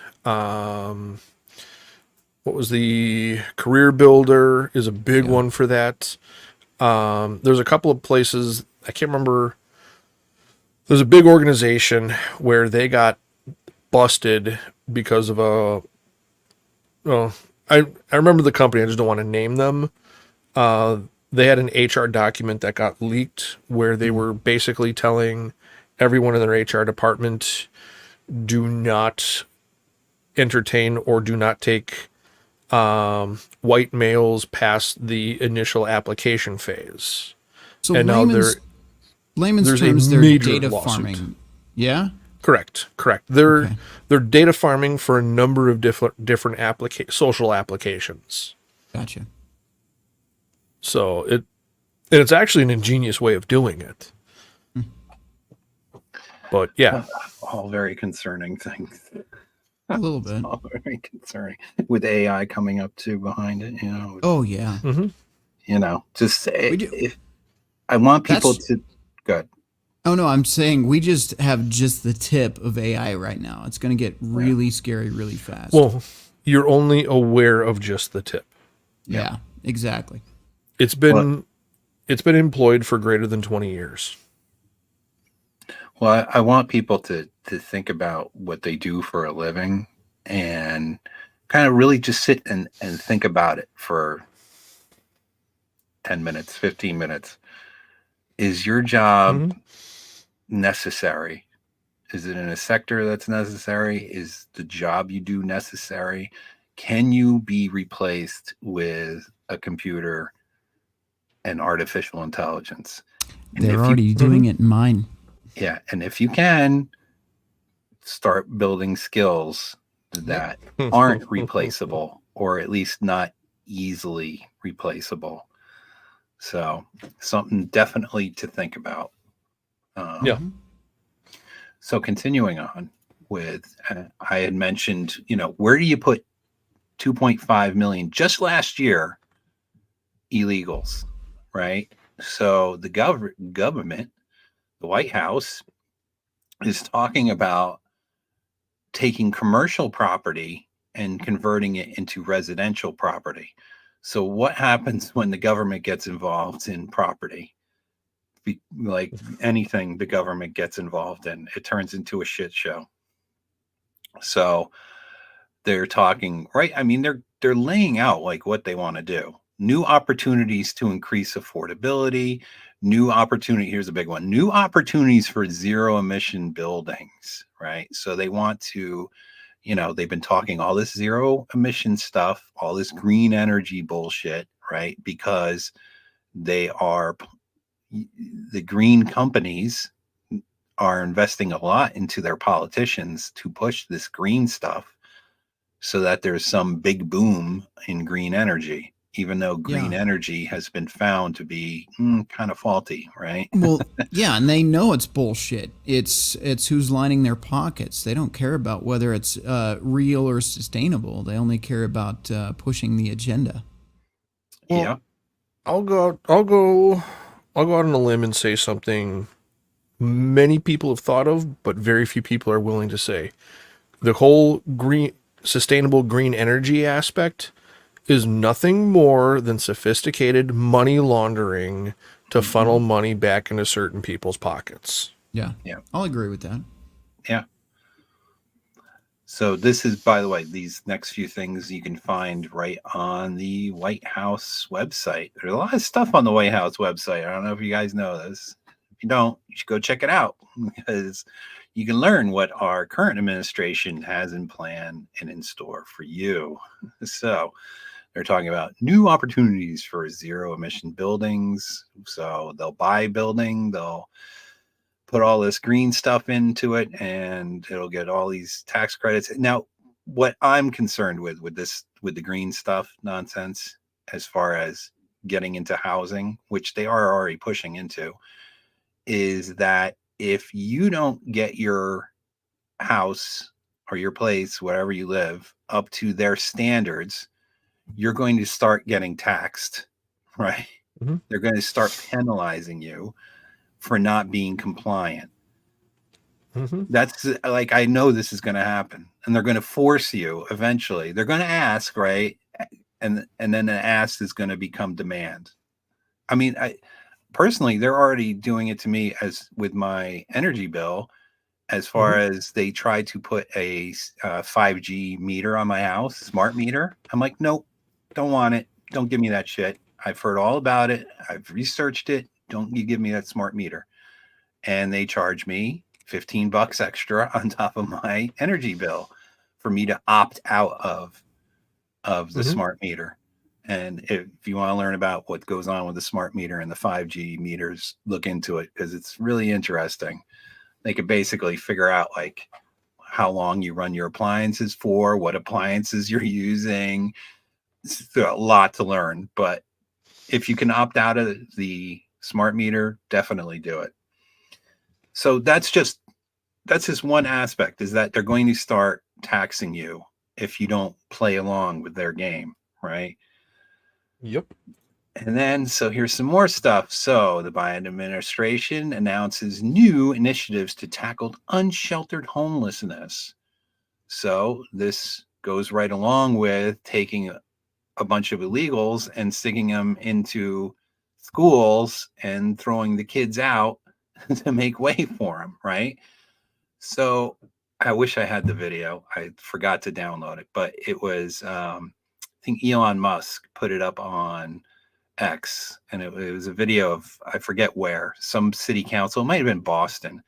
what was the Career Builder is a big one for that. There's a couple of places, I can't remember. There's a big organization where they got busted because of I remember the company, I just don't want to name them. They had an HR document that got leaked where they were basically telling everyone in their HR department, do not entertain or do not take white males past the initial application phase. So and layman's terms, they're data farming. Yeah? Correct. They're data farming for a number of different social applications. Gotcha. So it's actually an ingenious way of doing it. But yeah, all very concerning things. A little bit. All very concerning with AI coming up too behind it. Oh yeah. Just if I want people to good. Oh no, I'm saying we just have just the tip of AI right now. It's going to get really scary really fast. Well, you're only aware of just the tip. Yeah, exactly. It's been employed for greater than 20 years. Well, I want people to think about what they do for a living and kind of really just sit and think about it for 10 minutes, 15 minutes. Is your job necessary? Is it in a sector that's necessary? Is the job you do necessary? Can you be replaced with a computer and artificial intelligence? And they're already doing it in mine. Yeah. And if you can, start building skills that aren't replaceable, or at least not easily replaceable. So something definitely to think about. So continuing on with, I had mentioned, where do you put 2.5 million just last year illegals, right? So the government, the White House, is talking about taking commercial property and converting it into residential property. So what happens when the government gets involved in property? Like anything the government gets involved in, it turns into a shit show. So they're talking, right? I mean, they're laying out like what they want to do. New opportunities to increase affordability, here's a big one, new opportunities for zero emission buildings, right? So they want to, they've been talking all this zero emission stuff, all this green energy bullshit, right? Because the green companies are investing a lot into their politicians to push this green stuff so that there's some big boom in green energy, even though green energy has been found to be kind of faulty, right? Well, yeah, and they know it's bullshit. It's who's lining their pockets. They don't care about whether it's real or sustainable. They only care about pushing the agenda. Well, I'll go out on a limb and say something many people have thought of, but very few people are willing to say. The whole sustainable green energy aspect is nothing more than sophisticated money laundering to funnel money back into certain people's pockets. Yeah. I'll agree with that. Yeah. So this is, by the way, these next few things you can find right on the White House website. There's a lot of stuff on the White House website. I don't know if you guys know this. If you don't, you should go check it out, because you can learn what our current administration has in plan and in store for you. So they're talking about new opportunities for zero emission buildings. So they'll buy a building, they'll put all this green stuff into it, and it'll get all these tax credits. Now, what I'm concerned with the green stuff nonsense, as far as getting into housing, which they are already pushing into, is that if you don't get your house or your place, wherever you live, up to their standards, you're going to start getting taxed, right? Mhm. They're going to start penalizing you for not being compliant. Mhm. That's like, I know this is going to happen, and they're going to force you eventually. They're going to ask, right? And then the ask is going to become demand. I mean, I personally, they're already doing it to me as with my energy bill, as far as they try to put a 5G meter on my house, smart meter. I'm like, nope, don't want it. Don't give me that shit. I've heard all about it. I've researched it. Don't you give me that smart meter. And they charge me $15 extra on top of my energy bill for me to opt out of the smart meter. And if you want to learn about what goes on with the smart meter and the 5G meters, look into it, because it's really interesting. They could basically figure out like how long you run your appliances for, what appliances you're using. It's a lot to learn, but if you can opt out of the smart meter, definitely do it. So that's just one aspect, is that they're going to start taxing you if you don't play along with their game, right? Yep. And then, so here's some more stuff. So the Biden administration announces new initiatives to tackle unsheltered homelessness. So this goes right along with taking a bunch of illegals and sticking them into schools and throwing the kids out to make way for them, right? So I wish I had the video. I forgot to download it, but it was, I think Elon Musk put it up on X, and it was a video of, I forget where, some city council, it might have been Boston.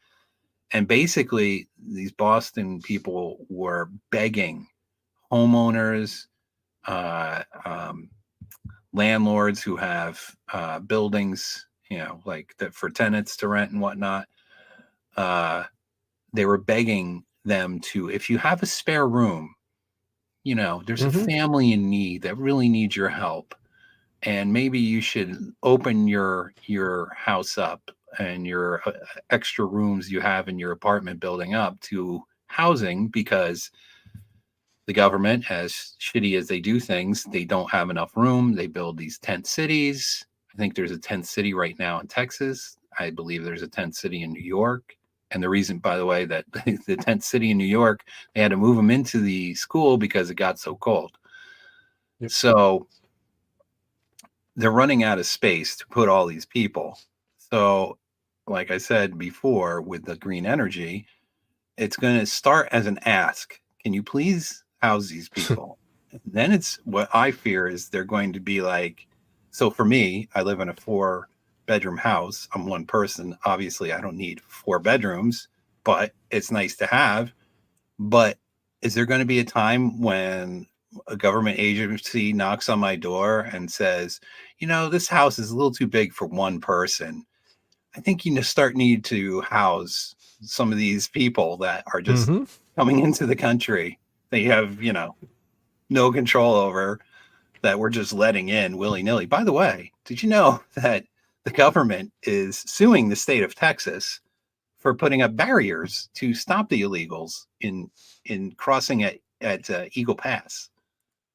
And basically, these Boston people were begging homeowners, uh, um, landlords who have buildings, like that for tenants to rent and whatnot. They were begging them to, if you have a spare room, there's a family in need that really needs your help, and maybe you should open your house up and your extra rooms you have in your apartment building up to housing, because the government, as shitty as they do things, they don't have enough room. They build these tent cities. I think there's a tent city right now in Texas. I believe there's a tent city in New York. And the reason, by the way, that the tent city in New York, they had to move them into the school because it got so cold. Yep. So they're running out of space to put all these people. So, like I said before, with the green energy, it's going to start as an ask. Can you please house these people? Then it's, what I fear is they're going to be like, so for me, I live in a 4-bedroom house. I'm one person. Obviously, I don't need 4 bedrooms, but it's nice to have. But is there going to be a time when a government agency knocks on my door and says, this house is a little too big for one person. I think you need to house some of these people that are just coming into the country. They have, no control over, that we're just letting in willy-nilly. By the way, did you know that the government is suing the state of Texas for putting up barriers to stop the illegals in crossing at Eagle Pass?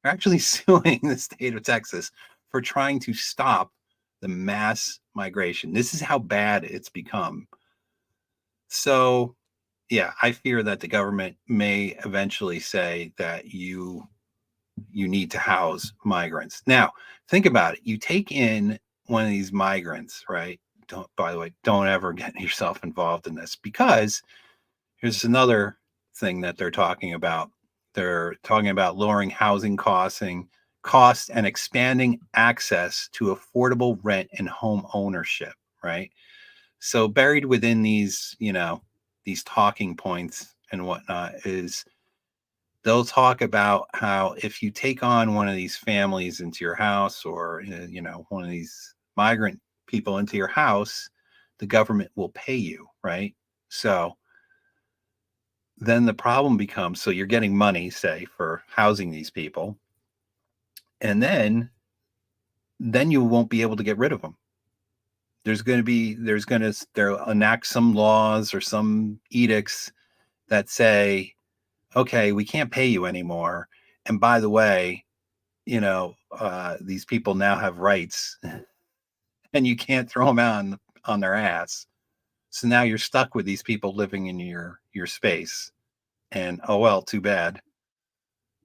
They're actually suing the state of Texas for trying to stop the mass migration. This is how bad it's become. So, yeah, I fear that the government may eventually say that you need to house migrants. Now, think about it. You take in one of these migrants, right? By the way, don't ever get yourself involved in this, because here's another thing that they're talking about. They're talking about lowering housing costs and expanding access to affordable rent and home ownership, right? So buried within these, these talking points and whatnot, is they'll talk about how if you take on one of these families into your house, or, one of these migrant people into your house, the government will pay you, right? So then the problem becomes, so you're getting money, say, for housing these people, and then you won't be able to get rid of them. They'll enact some laws or some edicts that say, okay, we can't pay you anymore. And by the way, these people now have rights and you can't throw them out on their ass. So now you're stuck with these people living in your space, and oh well, too bad.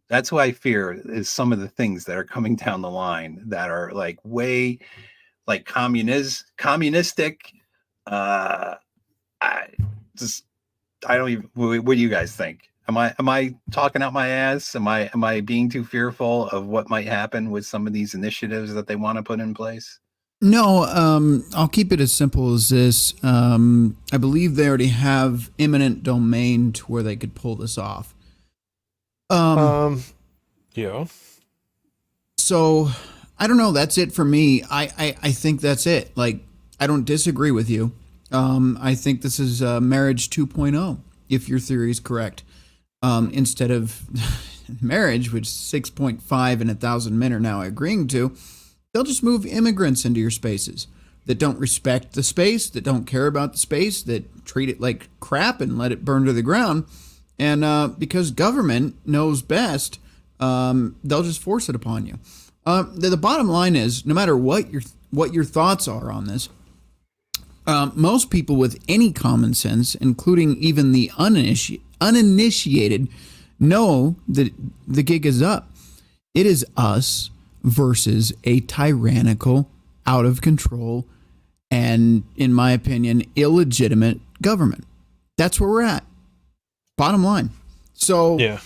That's what I fear is some of the things that are coming down the line that are like way like communistic. I don't even. What do you guys think? Am I talking out my ass? Am I being too fearful of what might happen with some of these initiatives that they want to put in place? No, I'll keep it as simple as this. I believe they already have eminent domain to where they could pull this off. Yeah. So I don't know. That's it for me. I think that's it. Like, I don't disagree with you. I think this is marriage 2.0, if your theory is correct. Instead of marriage, which 6.5 and 1,000 men are now agreeing to, they'll just move immigrants into your spaces that don't respect the space, that don't care about the space, that treat it like crap and let it burn to the ground. And because government knows best, they'll just force it upon you. The bottom line is, no matter what your thoughts are on this, most people with any common sense, including even the uninitiated, know that the gig is up. It is us versus a tyrannical, out of control, and, in my opinion, illegitimate government. That's where we're at. Bottom line. So, yeah.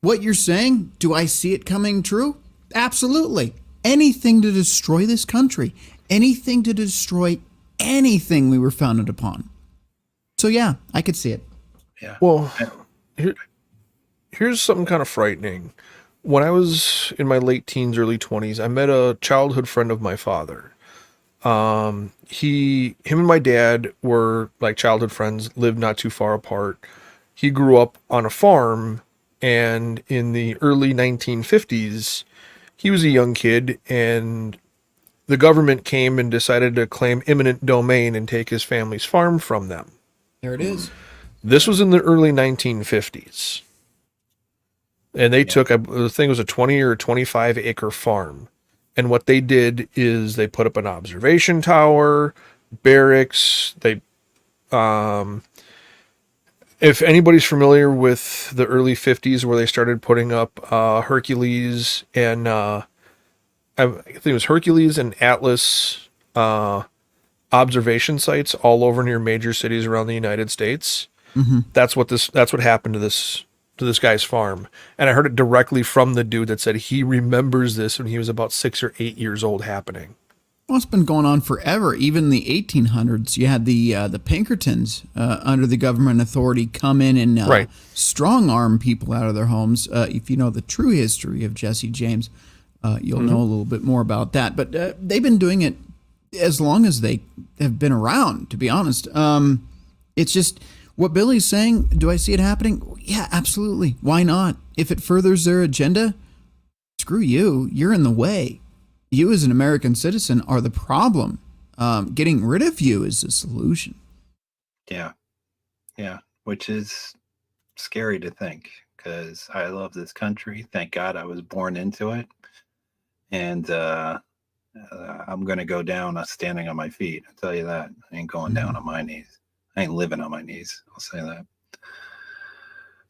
What you're saying, do I see it coming true? Absolutely. Anything to destroy this country. Anything to destroy anything we were founded upon. So, yeah, I could see it. Yeah. Well, here's something kind of frightening. When I was in my late teens, early 20s, I met a childhood friend of my father. Him and my dad were like childhood friends, lived not too far apart. He grew up on a farm, and in the early 1950s, he was a young kid, and the government came and decided to claim eminent domain and take his family's farm from them. There it is. This was in the early 1950s. And they took, the thing was a 20 or 25 acre farm. And what they did is they put up an observation tower, barracks. If anybody's familiar with the early 50s where they started putting up Hercules and I think it was Hercules and Atlas observation sites all over near major cities around the United States. Mm-hmm. That's what happened to this guy's farm. And I heard it directly from the dude that said he remembers this when he was about 6 or 8 years old happening. Well, it's been going on forever. Even in the 1800s, you had the Pinkertons under the government authority come in and strong arm people out of their homes. If you know the true history of Jesse James, you'll know a little bit more about that. But they've been doing it as long as they have been around, to be honest. It's just what Billy's saying. Do I see it happening? Yeah, absolutely. Why not? If it furthers their agenda, screw you. You're in the way. You as an American citizen are the problem. Getting rid of you is the solution. Yeah. Yeah. Which is scary to think, because I love this country. Thank God I was born into it. And I'm going to go down standing on my feet. I'll tell you that. I ain't going down on my knees. I ain't living on my knees. I'll say that.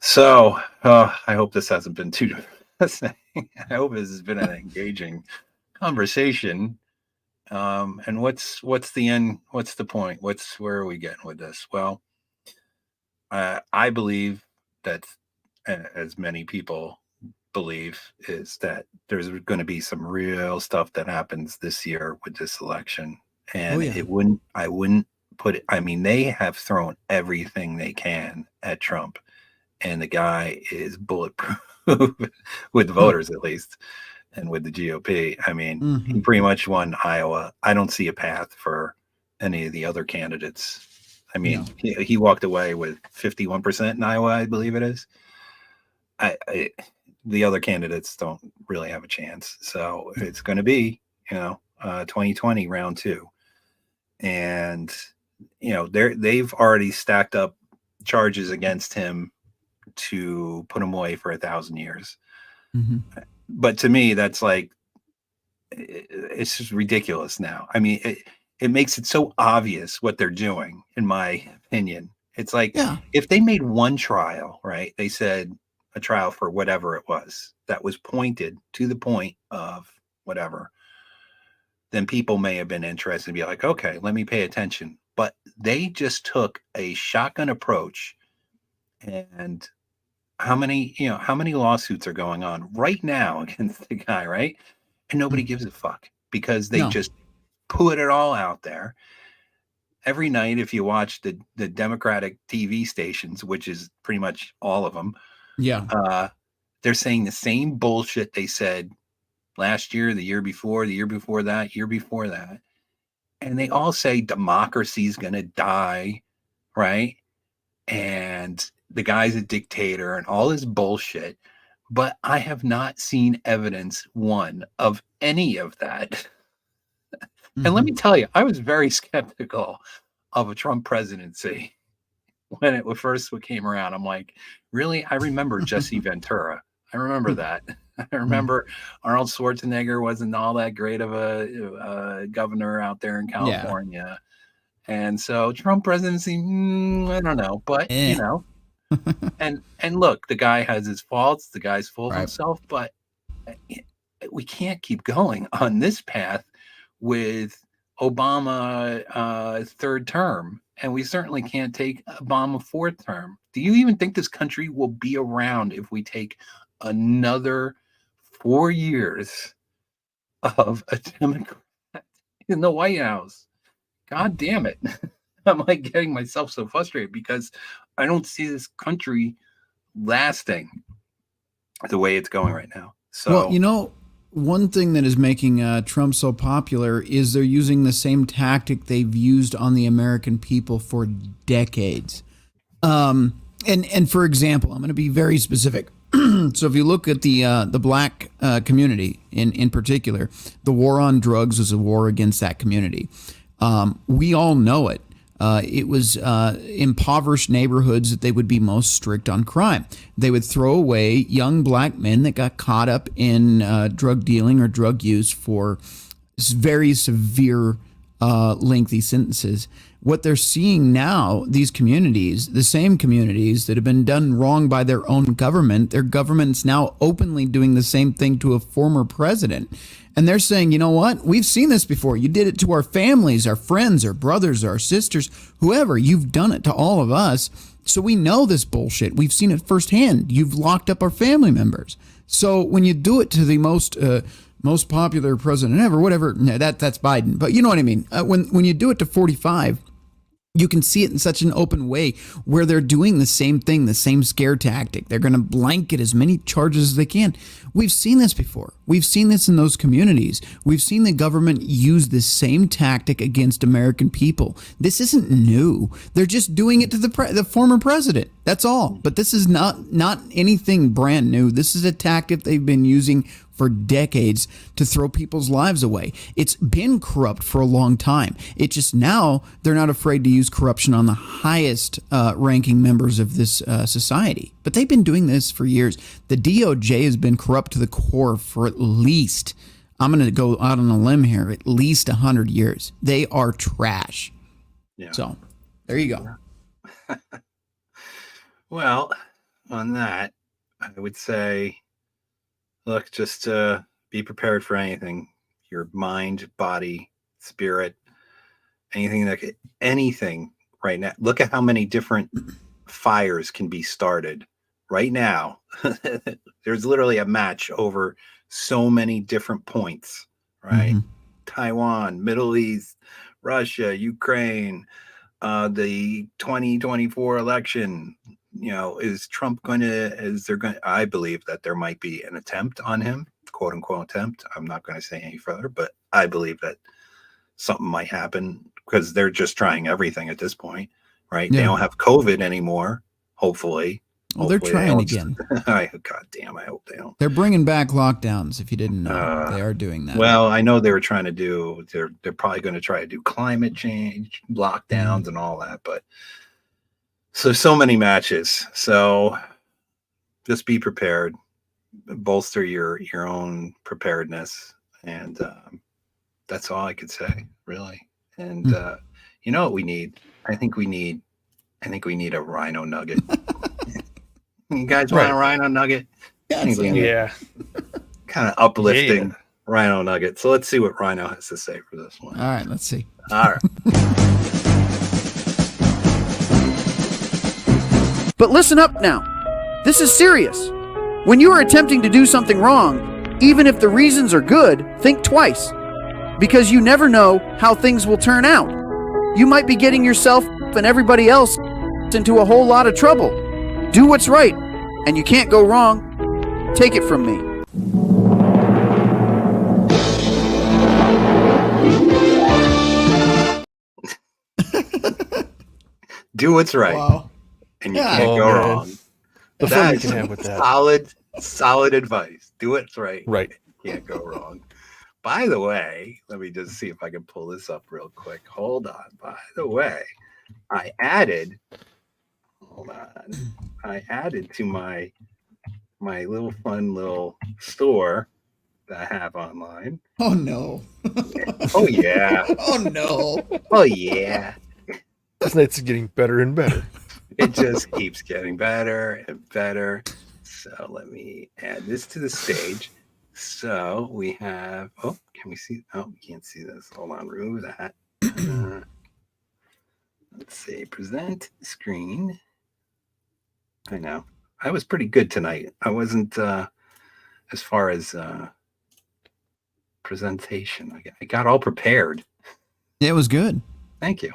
So I hope this hasn't been too depressing. I hope this has been an engaging conversation. And what's the end? What's the point? Where are we getting with this? Well, I believe that, as many people believe, is that there's going to be some real stuff that happens this year with this election. And I wouldn't put it, I mean, they have thrown everything they can at Trump, and the guy is bulletproof with the voters, at least, and with the GOP. I mean, he pretty much won Iowa. I don't see a path for any of the other candidates. I mean, he walked away with 51% in Iowa, I believe it is. The other candidates don't really have a chance. So it's going to be, 2020 round 2. And, they've already stacked up charges against him to put him away for 1,000 years. Mm-hmm. But to me, that's like, it's just ridiculous now. I mean, it makes it so obvious what they're doing, in my opinion. It's like, if they made one trial, right? They said a trial for whatever it was that was pointed to the point of whatever, then people may have been interested and be like, okay, let me pay attention. But they just took a shotgun approach. And how many lawsuits are going on right now against the guy, right? And nobody gives a fuck because they just put it all out there. Every night, if you watch the Democratic TV stations, which is pretty much all of them, they're saying the same bullshit they said last year, the year before that. And they all say democracy's going to die, right? And the guy's a dictator and all this bullshit. But I have not seen evidence, one, of any of that. And let me tell you, I was very skeptical of a Trump presidency when it first came around. I'm like, really? I remember Jesse Ventura. I remember that. I remember Arnold Schwarzenegger wasn't all that great of a governor out there in California. And so Trump presidency, I don't know. But, you know, and look, the guy has his faults. The guy's full of himself. But we can't keep going on this path with Obama third term, and we certainly can't take Obama fourth term. Do you even think this country will be around if we take another 4 years of a Democrat in the White House? God damn it. I'm like getting myself so frustrated because I don't see this country lasting the way it's going right now. So, well, you know, one thing that is making Trump so popular is they're using the same tactic they've used on the American people for decades. And for example, I'm going to be very specific. So if you look at the black community in particular, the war on drugs was a war against that community. We all know it. It was impoverished neighborhoods that they would be most strict on crime. They would throw away young black men that got caught up in drug dealing or drug use for very severe, lengthy sentences. What they're seeing now, these communities, the same communities that have been done wrong by their own government, their government's now openly doing the same thing to a former president. And they're saying, you know what? We've seen this before. You did it to our families, our friends, our brothers, our sisters, whoever. You've done it to all of us. So we know this bullshit. We've seen it firsthand. You've locked up our family members. So when you do it to the most popular president ever, whatever, that's Biden. But you know what I mean? When you do it to 45, you can see it in such an open way where they're doing the same thing, the same scare tactic. They're going to blanket as many charges as they can. We've seen this before. We've seen this in those communities. We've seen the government use this same tactic against American people. This isn't new. They're just doing it to the former president. That's all. But this is not anything brand new. This is a tactic they've been using for decades to throw people's lives away. It's been corrupt for a long time. It just now they're not afraid to use corruption on the highest ranking members of this society. But they've been doing this for years. The DOJ has been corrupt to the core for at least, I'm going to go out on a limb here, at least 100 years. They are trash. Yeah. So there you go. Well, on that, I would say, look, just be prepared for anything. Your mind, body, spirit, anything right now. Look at how many different fires can be started right now. There's literally a match over so many different points, right? Mm-hmm. Taiwan, Middle East, Russia, Ukraine, the 2024 election. You know, I believe that there might be an attempt on him, quote unquote attempt. I'm not going to say any further, but I believe that something might happen because they're just trying everything at this point, right? Yeah. They don't have COVID anymore, hopefully. Well, they're trying again. God damn, I hope they don't. They're bringing back lockdowns, if you didn't know. They are doing that. Well, I know they were trying to do, they're probably going to try to do climate change, lockdowns and all that, but so many matches. So just be prepared, bolster your own preparedness, And that's all I could say, really. And you know what we need? I think we need a Rhino nugget. You guys want a Rhino nugget? I think we need kind of uplifting Rhino nugget. So let's see what Rhino has to say for this one. All right, let's see. All right. But listen up now. This is serious. When you are attempting to do something wrong, even if the reasons are good, think twice. Because you never know how things will turn out. You might be getting yourself and everybody else into a whole lot of trouble. Do what's right, and you can't go wrong. Take it from me. Do what's right. Wow. And you can't go wrong. The fun you can have with that. Solid advice. Do what's right. Right. You can't go wrong. By the way, let me just see if I can pull this up real quick. Hold on. By the way, I added to my little fun little store that I have online. Oh no. Oh yeah. Oh no. Oh yeah. It's getting better and better. It just keeps getting better and better. So let me add this to the stage. So we have, oh, can we see? Oh, we can't see this. Hold on, remove that. Let's see, present screen. I know. I was pretty good tonight. I wasn't, as far as presentation. I got all prepared. It was good. Thank you.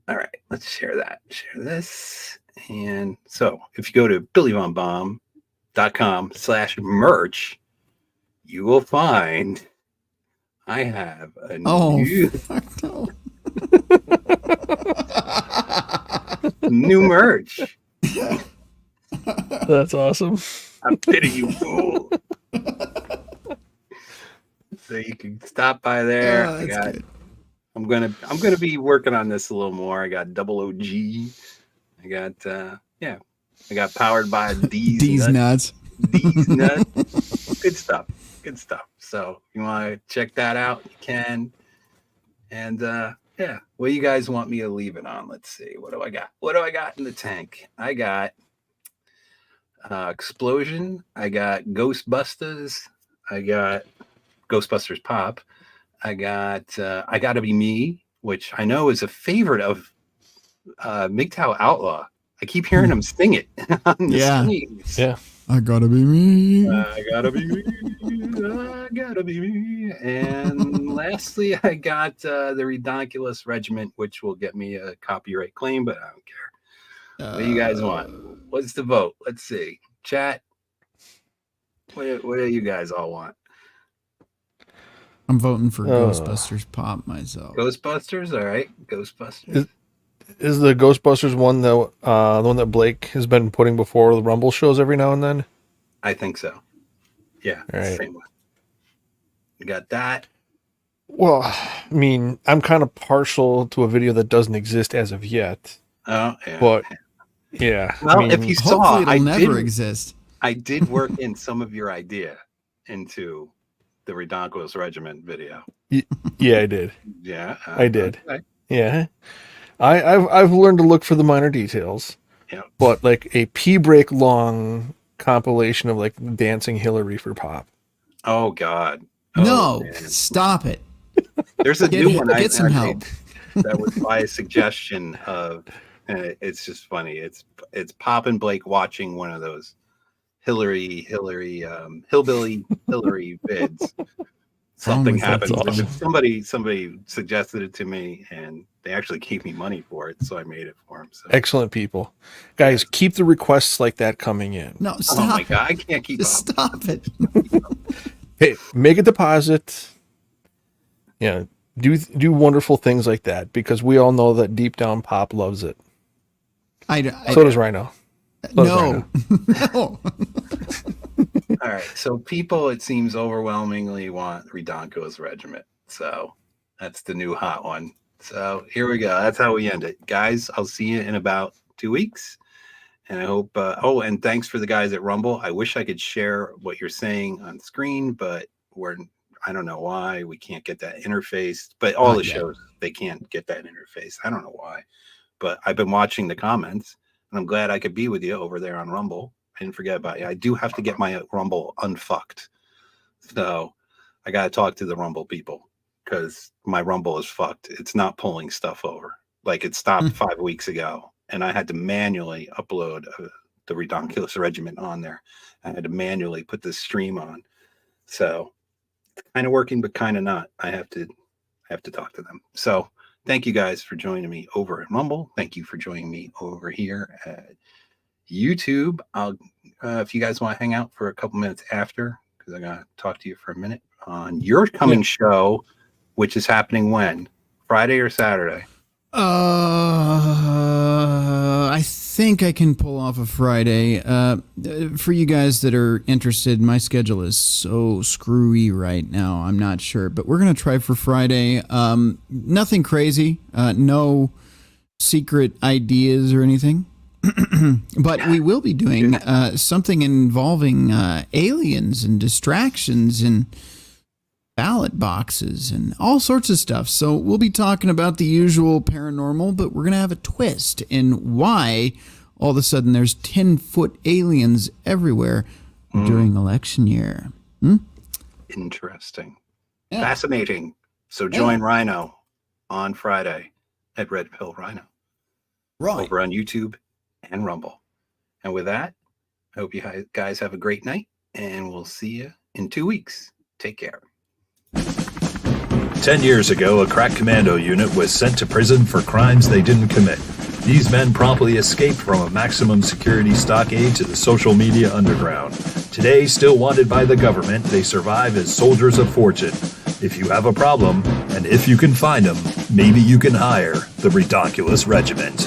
All right, let's share that. Share this. And so if you go to billybombbomb.com/merch, you will find I have a new merch. That's awesome. I'm kidding you, fool. So you can stop by there. Oh, good. I'm gonna be working on this a little more. I got double OG. I got I got powered by D's nuts. D's nuts. Good stuff. Good stuff. So if you want to check that out, you can. And what do you guys want me to leave it on? Let's see. What do I got? What do I got in the tank? I got Explosion. I got Ghostbusters. I got Ghostbusters Pop. I got I Gotta Be Me, which I know is a favorite of MGTOW Outlaw. I keep hearing him sing it on the streams. Yeah. I gotta be me. I gotta be me. I gotta be me. And lastly, I got the Redonkulous Regiment, which will get me a copyright claim, but I don't care. What do you guys want? What's the vote? Let's see. Chat. What do you guys all want? I'm voting for Ghostbusters Pop myself. Ghostbusters? All right. Ghostbusters. Is the Ghostbusters one the one that Blake has been putting before the Rumble shows every now and then? I think so. Yeah. All right. Same one. You got that. Well, I mean, I'm kind of partial to a video that doesn't exist as of yet. Oh, yeah. But yeah. Well, I mean, if you saw, hopefully it'll never exist. I did work in some of your idea into the Redonkulous Regiment video. Yeah, I did. Yeah, I did. Okay. Yeah, I've learned to look for the minor details. Yeah, but like a pee break long compilation of like dancing Hillary for Pop. Oh God! No, man. Stop it. There's a new one. Get some help. That was by a suggestion of. And it's just funny. It's Pop and Blake watching one of those hillbilly Hillary vids. Something happened. Awesome. Somebody suggested it to me, and they actually gave me money for it, so I made it for them. So. Excellent people, guys. Keep the requests like that coming in. No, stop. Oh my God, I can't keep Just up. stop it. Hey, make a deposit. Yeah, do wonderful things like that because we all know that deep down Pop loves it. So does Rhino. No. All right. So people, it seems, overwhelmingly want Redonkulous Regiment. So that's the new hot one. So here we go. That's how we end it. Guys, I'll see you in about 2 weeks. And I hope, and thanks for the guys at Rumble. I wish I could share what you're saying on screen, but I don't know why we can't get that interface, but all Not the yet. shows, they can't get that interface. I don't know why, but I've been watching the comments and I'm glad I could be with you over there on Rumble. I didn't forget about you. I do have to get my Rumble unfucked. So I got to talk to the Rumble people because my Rumble is fucked. It's not pulling stuff over. Like it stopped 5 weeks ago and I had to manually upload the Redonkulous Regiment on there. I had to manually put this stream on. So it's kind of working, but kind of not. I have to talk to them. So thank you guys for joining me over at Rumble. Thank you for joining me over here at YouTube. I'll if you guys want to hang out for a couple minutes after, because I gotta talk to you for a minute on your coming show, which is happening when? Friday or Saturday? I think I can pull off a Friday. For you guys that are interested, my schedule is so screwy right now. I'm not sure, but we're going to try for Friday. Nothing crazy. No secret ideas or anything. But we will be doing something involving aliens and distractions and ballot boxes and all sorts of stuff. So we'll be talking about the usual paranormal, but we're going to have a twist in why all of a sudden there's 10-foot aliens everywhere during election year. Interesting. Yeah. Fascinating. So join Rhino on Friday at Red Pill Rhino. Right. Over on YouTube and Rumble. And with that, I hope you guys have a great night, and we'll see you in 2 weeks. Take care. 10 years ago, a crack commando unit was sent to prison for crimes they didn't commit. These men promptly escaped from a maximum security stockade to the social media underground. Today, still wanted by the government, they survive as soldiers of fortune. If you have a problem, and if you can find them, maybe you can hire the Redonkulous Regiment.